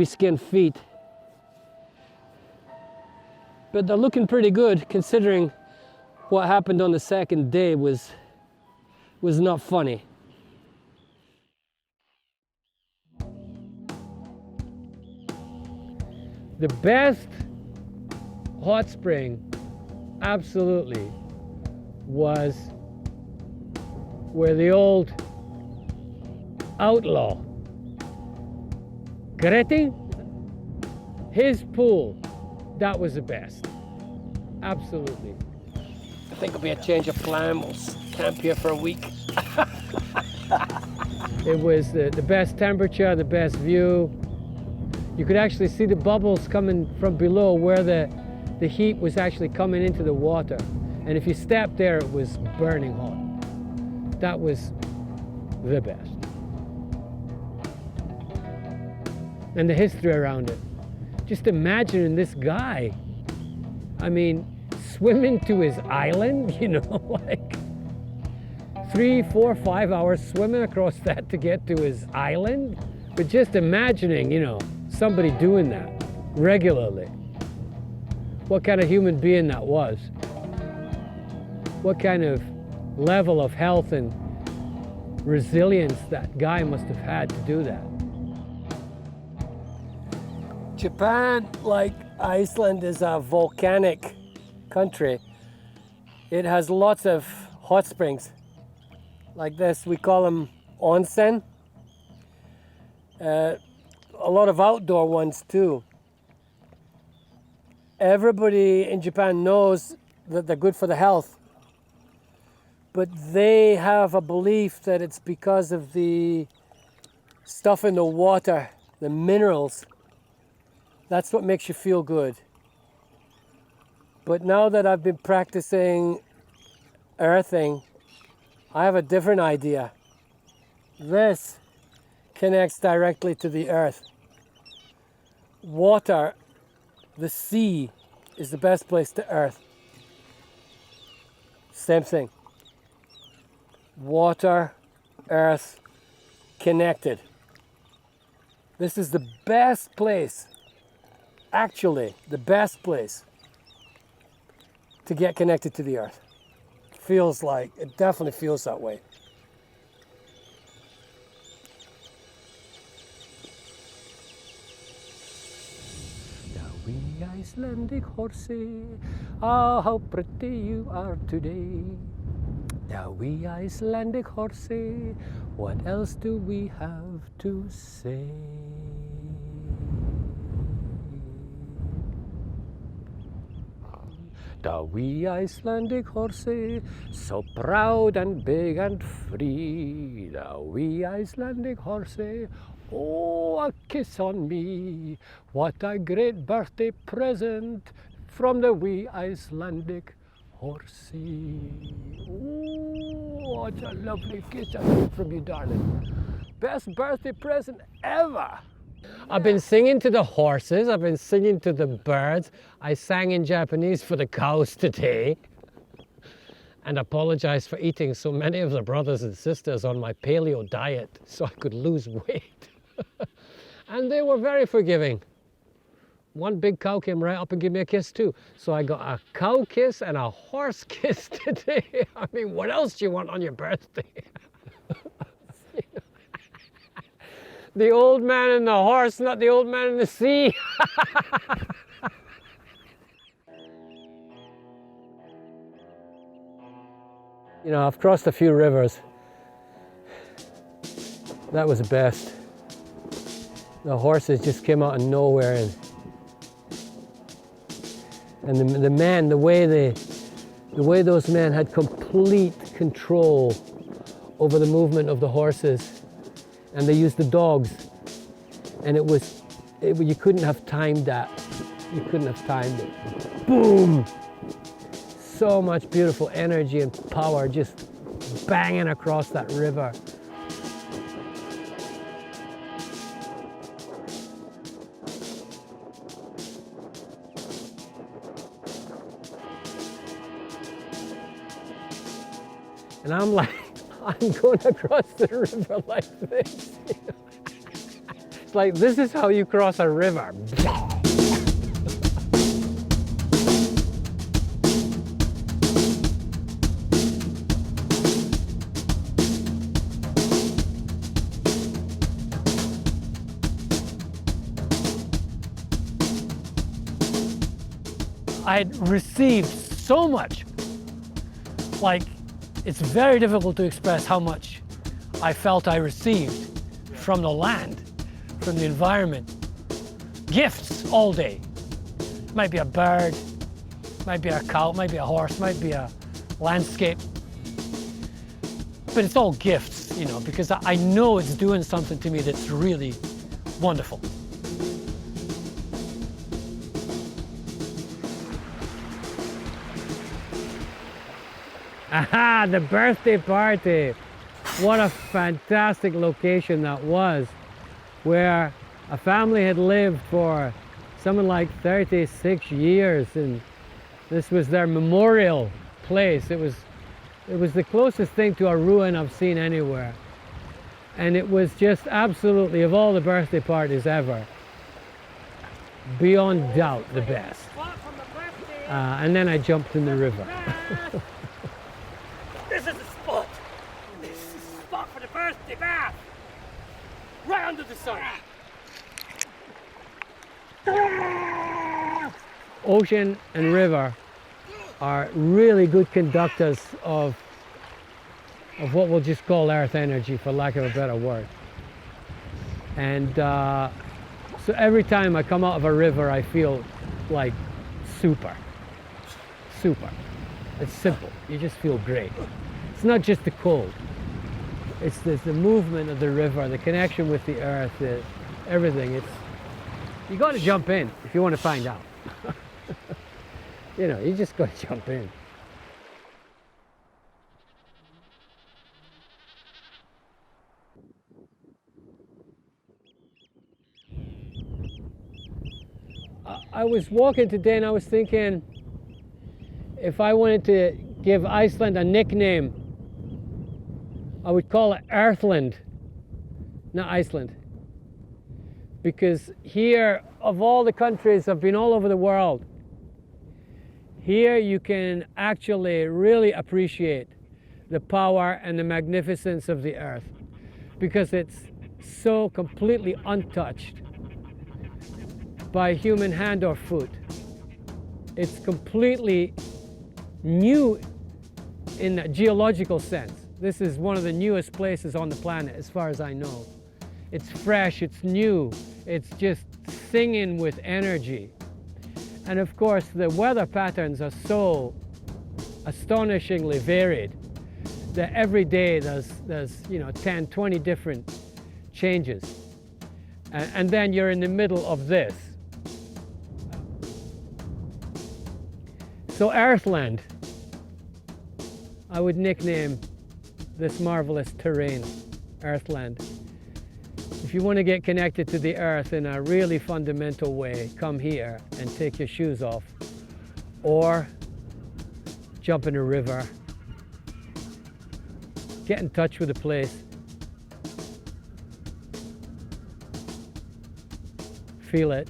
skin feet. But they're looking pretty good considering what happened on the second day was not funny. The best hot spring, absolutely, was where the old outlaw, Greti, his pool, that was the best. Absolutely. I think it'll be a change of plan. We'll camp here for a week. It was the best temperature, the best view. You could actually see the bubbles coming from below where the heat was actually coming into the water. And if you stepped there, it was burning hot. That was the best. And the history around it. Just imagining this guy, I mean, swimming to his island, you know, like 3, 4, 5 hours swimming across that to get to his island. But just imagining, you know, somebody doing that regularly. What kind of human being that was. What kind of level of health and resilience that guy must have had to do that. Japan, like Iceland, is a volcanic country. It has lots of hot springs like this. We call them onsen. A lot of outdoor ones too. Everybody in Japan knows that they're good for the health, but they have a belief that it's because of the stuff in the water, the minerals. That's what makes you feel good. But now that I've been practicing earthing, I have a different idea. This connects directly to the earth. Water, the sea, is the best place to earth. Same thing. Water, earth, connected. This is the best place, actually the best place to get connected to the earth. Feels like, it definitely feels that way. The wee Icelandic horsey, ah, how pretty you are today. The wee Icelandic horsey, what else do we have to say? The wee Icelandic horsey, so proud and big and free. The wee Icelandic horsey, oh, a kiss on me. What a great birthday present from the wee Icelandic horsey. Oh, what a lovely kiss I get from you, darling. Best birthday present ever. I've been singing to the horses, I've been singing to the birds. I sang in Japanese for the cows today and apologize for eating so many of the brothers and sisters on my paleo diet so I could lose weight. And they were very forgiving. One big cow came right up and gave me a kiss too. So I got a cow kiss and a horse kiss today. I mean, what else do you want on your birthday? The old man and the horse, not the old man in the sea. You know, I've crossed a few rivers. That was the best. The horses just came out of nowhere, and the way those men had complete control over the movement of the horses, and they used the dogs, and you couldn't have timed that. You couldn't have timed it. Boom! So much beautiful energy and power just banging across that river. And I'm like, I'm going across the river like this. It's like, this is how you cross a river. I had received so much. Like, it's very difficult to express how much I felt I received from the land, from the environment. Gifts all day. Might be a bird, might be a cow, might be a horse, might be a landscape. But it's all gifts, you know, because I know it's doing something to me that's really wonderful. Aha, the birthday party. What a fantastic location that was, where a family had lived for something like 36 years, and this was their memorial place. It was the closest thing to a ruin I've seen anywhere. And it was just absolutely, of all the birthday parties ever, beyond doubt the best. And then I jumped in the river. This is the spot! This is the spot for the birthday bath! Right under the sun! Ocean and river are really good conductors of what we'll just call earth energy, for lack of a better word. And so every time I come out of a river, I feel like super. It's simple. You just feel great. It's not just the cold. It's the movement of the river, the connection with the earth, everything. You got to jump in if you want to find out. You know, you just got to jump in. I was walking today and I was thinking, if I wanted to give Iceland a nickname, I would call it Earthland, not Iceland. Because here, of all the countries, I've been all over the world, here you can actually really appreciate the power and the magnificence of the earth, because it's so completely untouched by human hand or foot. It's completely new in the geological sense. This is one of the newest places on the planet, as far as I know. It's fresh, it's new, it's just singing with energy. And of course, the weather patterns are so astonishingly varied that every day there's 10, 20 different changes. And then you're in the middle of this. So Earthland, I would nickname this marvelous terrain, Earthland. If you want to get connected to the earth in a really fundamental way, come here and take your shoes off, or jump in a river, get in touch with the place, feel it.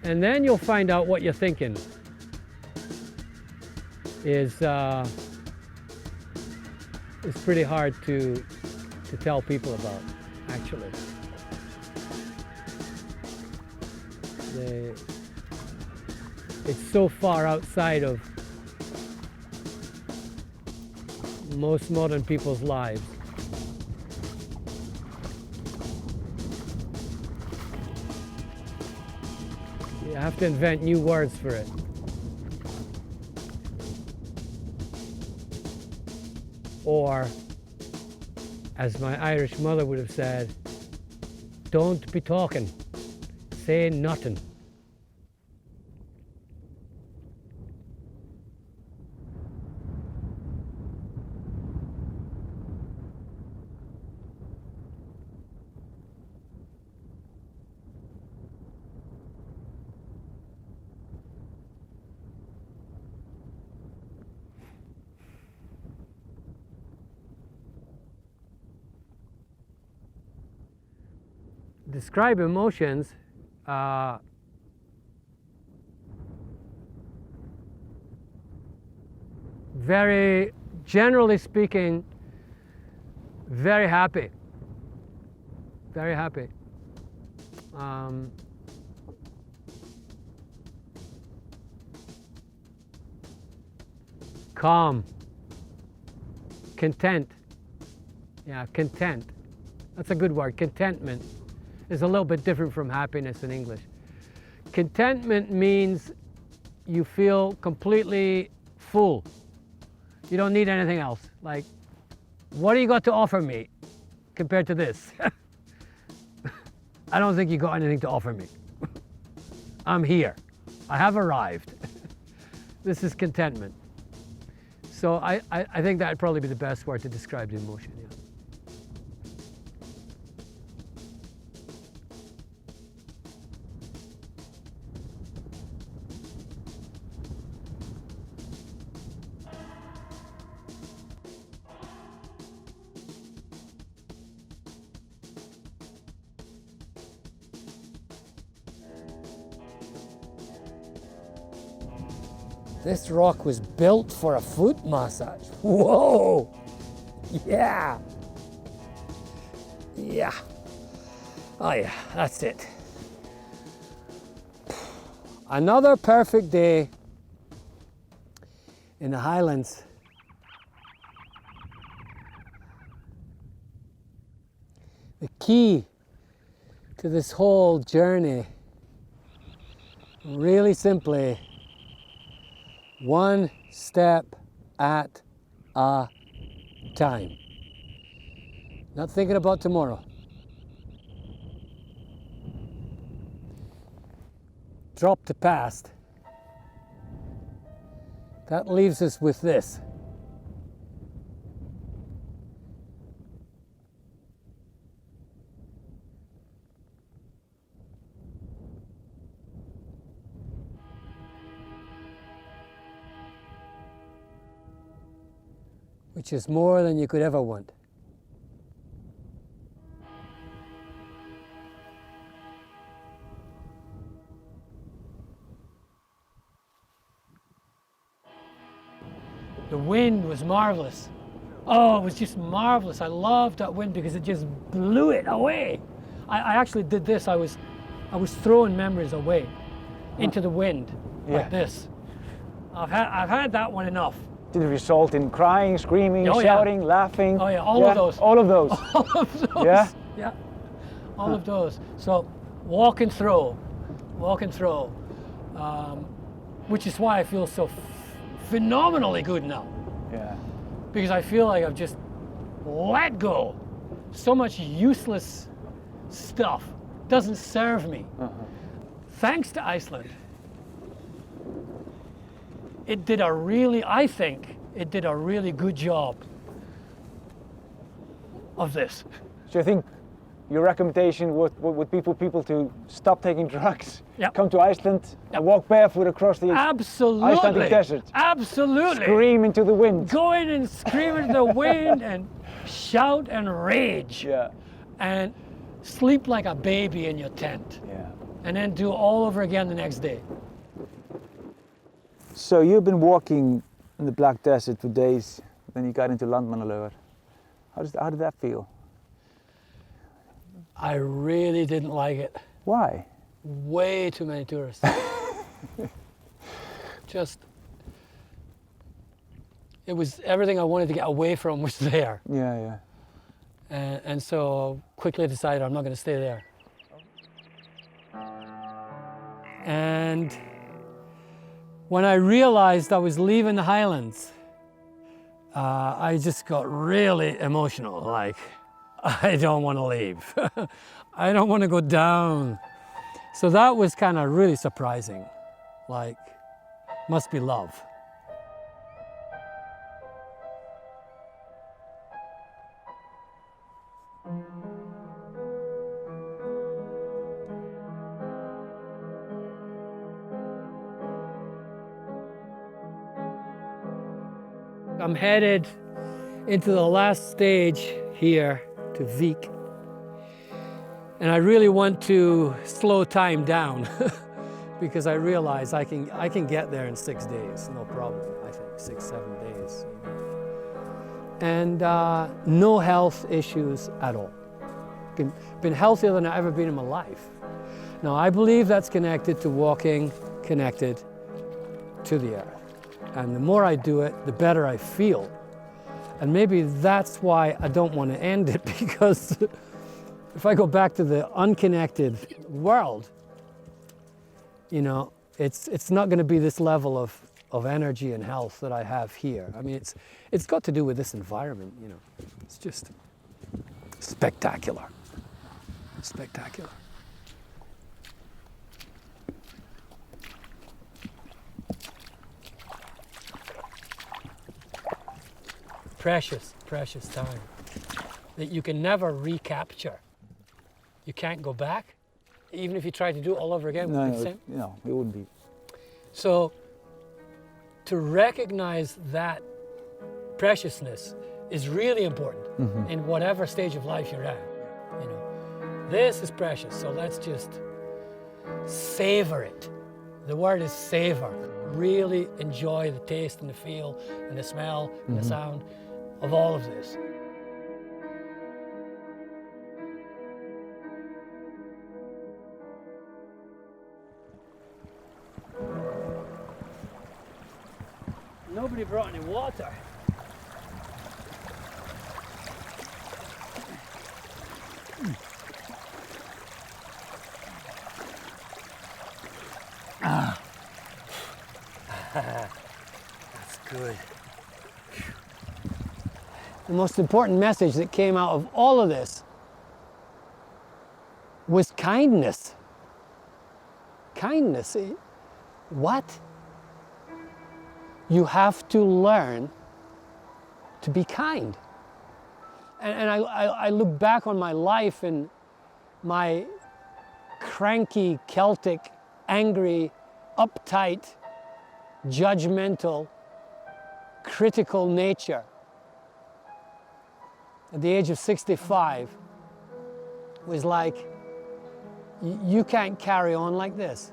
And then you'll find out what you're thinking is pretty hard to tell people about, actually. It's so far outside of most modern people's lives. You have to invent new words for it. Or, as my Irish mother would have said, don't be talking, say nothing. Describe emotions very generally speaking, very happy, very happy. Calm, content. Yeah, content. That's a good word, contentment. Is a little bit different from happiness in English. Contentment means you feel completely full. You don't need anything else. Like, what do you got to offer me compared to this? I don't think you got anything to offer me. I'm here. I have arrived. This is contentment. So I think that would probably be the best word to describe the emotion. Yeah. This rock was built for a foot massage. Whoa! Yeah! Yeah. Oh yeah, that's it. Another perfect day in the Highlands. The key to this whole journey, really simply, one step at a time. Not thinking about tomorrow. Drop the past. That leaves us with this. Which is more than you could ever want. The wind was marvelous. Oh, it was just marvelous. I loved that wind because it just blew it away. I actually did this. I was throwing memories away into the wind like this. I've had that one enough. Did it result in crying, screaming, shouting, laughing? Oh yeah, all of those. All of those. All of those. Yeah? Yeah. All of those. So walk and throw, which is why I feel so phenomenally good now. Yeah. Because I feel like I've just let go. So much useless stuff doesn't serve me. Thanks to Iceland. I think it did a really good job of this. So I think your recommendation would people to stop taking drugs, come to Iceland and walk barefoot across the Icelandic desert. Absolutely. Scream into the wind. Go in and scream into the wind and shout and rage. Yeah. and sleep like a baby in your tent. Yeah. And then do all over again the next day. So you've been walking in the Black Desert for days, then you got into Landmannalaugar. How did that feel? I really didn't like it. Why? Way too many tourists. Just, it was everything I wanted to get away from was there. Yeah, yeah. And so quickly decided I'm not going to stay there. And when I realized I was leaving the highlands, I just got really emotional. Like, I don't want to leave. I don't want to go down. So that was kind of really surprising. Like, must be love. I'm headed into the last stage here to Vik. And I really want to slow time down because I realize I can get there in 6 days, no problem. I think 6, 7 days. And no health issues at all. Been healthier than I've ever been in my life. Now I believe that's connected to walking connected to the earth. And the more I do it, the better I feel. And maybe that's why I don't want to end it, because if I go back to the unconnected world, you know, it's not going to be this level of energy and health that I have here. I mean, it's got to do with this environment, you know. It's just spectacular. Spectacular. Precious, precious time that you can never recapture. You can't go back, even if you try to do it all over again. No, it wouldn't be. So to recognize that preciousness is really important in whatever stage of life you're at. You know, this is precious, so let's just savor it. The word is savor. Really enjoy the taste and the feel and the smell and the sound of all of this. Nobody brought any water. That's good. The most important message that came out of all of this was kindness. Kindness. What? You have to learn to be kind. And I look back on my life and my cranky, Celtic, angry, uptight, judgmental, critical nature. At the age of 65, was like, you can't carry on like this.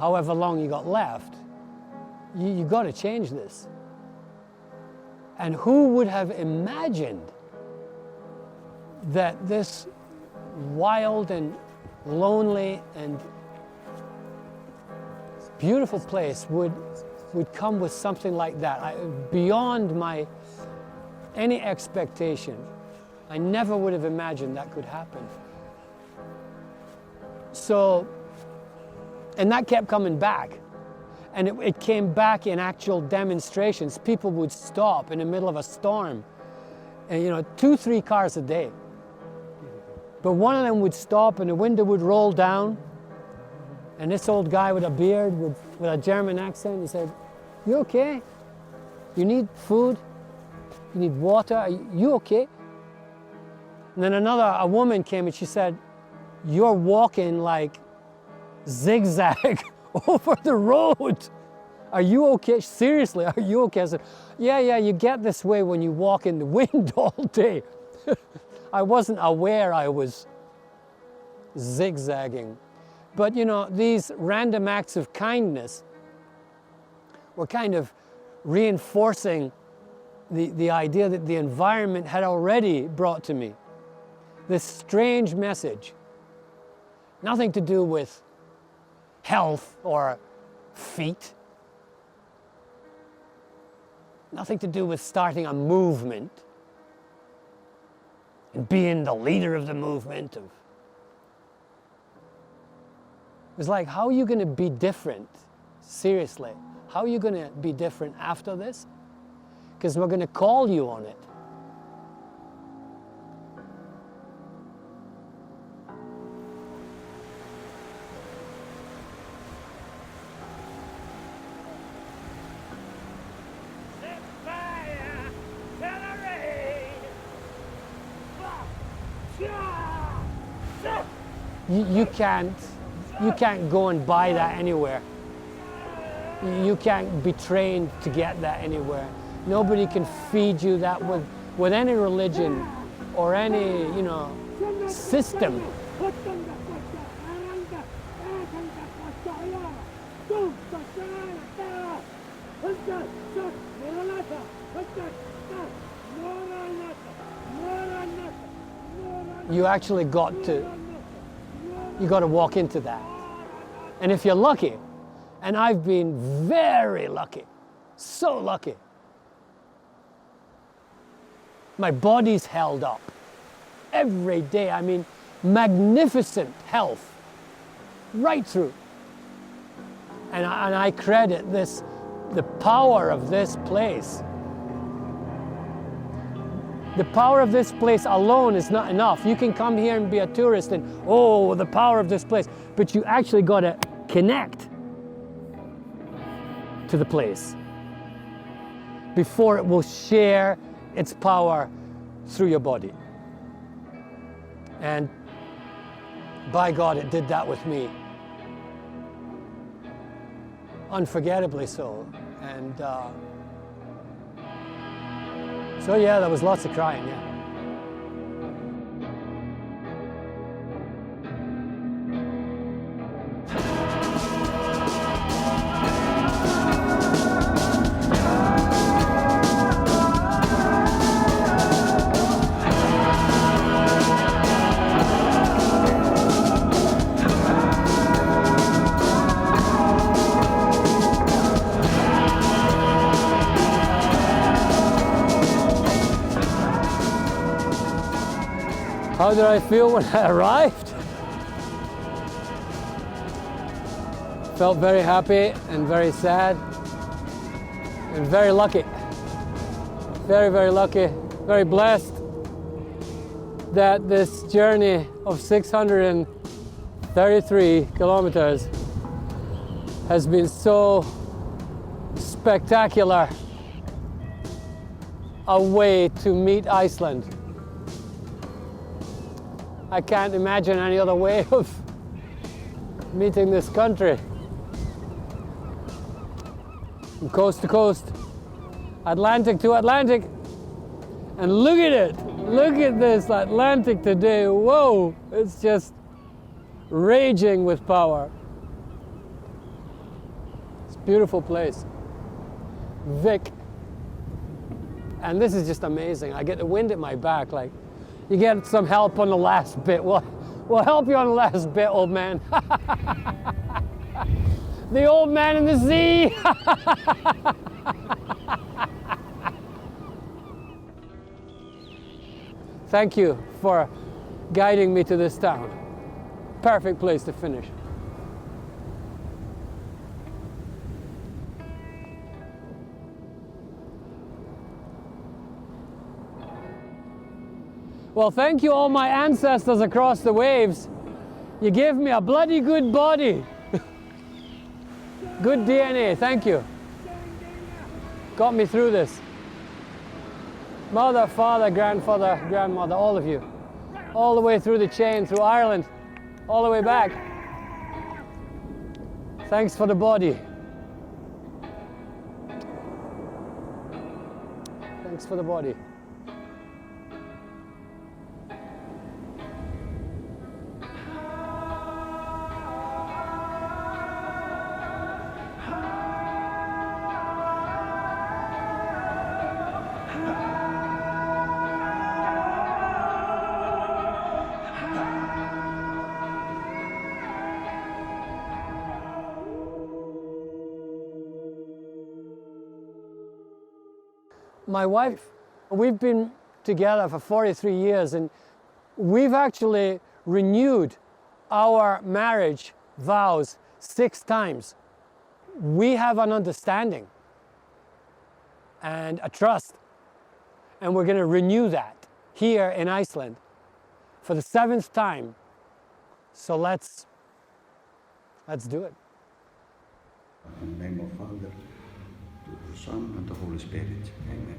However long you got left, you got to change this. And who would have imagined that this wild and lonely and beautiful place would come with something like that, beyond any expectation. I never would have imagined that could happen. So, and that kept coming back. And it came back in actual demonstrations. People would stop in the middle of a storm. And 2-3 cars a day. But one of them would stop and the window would roll down. And this old guy with a beard, with a German accent, he said, "You okay? You need food? You need water? Are you okay?" And then a woman came and she said, "You're walking like zigzag over the road. Are you okay? Seriously, are you okay?" I said, yeah, you get this way when you walk in the wind all day. I wasn't aware I was zigzagging. But you know, these random acts of kindness were kind of reinforcing the idea that the environment had already brought to me. This strange message. Nothing to do with health or feet. Nothing to do with starting a movement and being the leader of the movement. It was like, how are you going to be different? Seriously, how are you going to be different after this? Because we're going to call you on it. You can't go and buy that anywhere. You can't be trained to get that anywhere. Nobody can feed you that with any religion or any, you know, system. You actually got to walk into that. And if you're lucky, and I've been very lucky, so lucky, my body's held up every day. I mean, magnificent health right through. And I credit this, the power of this place. The power of this place alone is not enough. You can come here and be a tourist and, oh, the power of this place. But you actually got to connect to the place before it will share its power through your body. And by God, it did that with me. Unforgettably so. And so yeah, there was lots of crying, yeah. How did I feel when I arrived? Felt very happy and very sad and very lucky. Very, very lucky, very blessed that this journey of 633 kilometers has been so spectacular a way to meet Iceland. I can't imagine any other way of meeting this country. From coast to coast, Atlantic to Atlantic. And look at it, look at this Atlantic today, whoa, it's just raging with power. It's a beautiful place. Vic. And this is just amazing. I get the wind at my back, like, you get some help on the last bit. We'll help you on the last bit, old man. The old man in the sea. Thank you for guiding me to this town. Perfect place to finish. Well, thank you all my ancestors across the waves. You gave me a bloody good body. Good DNA, thank you. Got me through this. Mother, father, grandfather, grandmother, all of you. All the way through the chain, through Ireland, all the way back. Thanks for the body. Thanks for the body. My wife, we've been together for 43 years, and we've actually renewed our marriage vows 6 times. We have an understanding and a trust, and we're going to renew that here in Iceland for the 7th time. So let's do it. In the name of Father, the Son, and the Holy Spirit. Amen.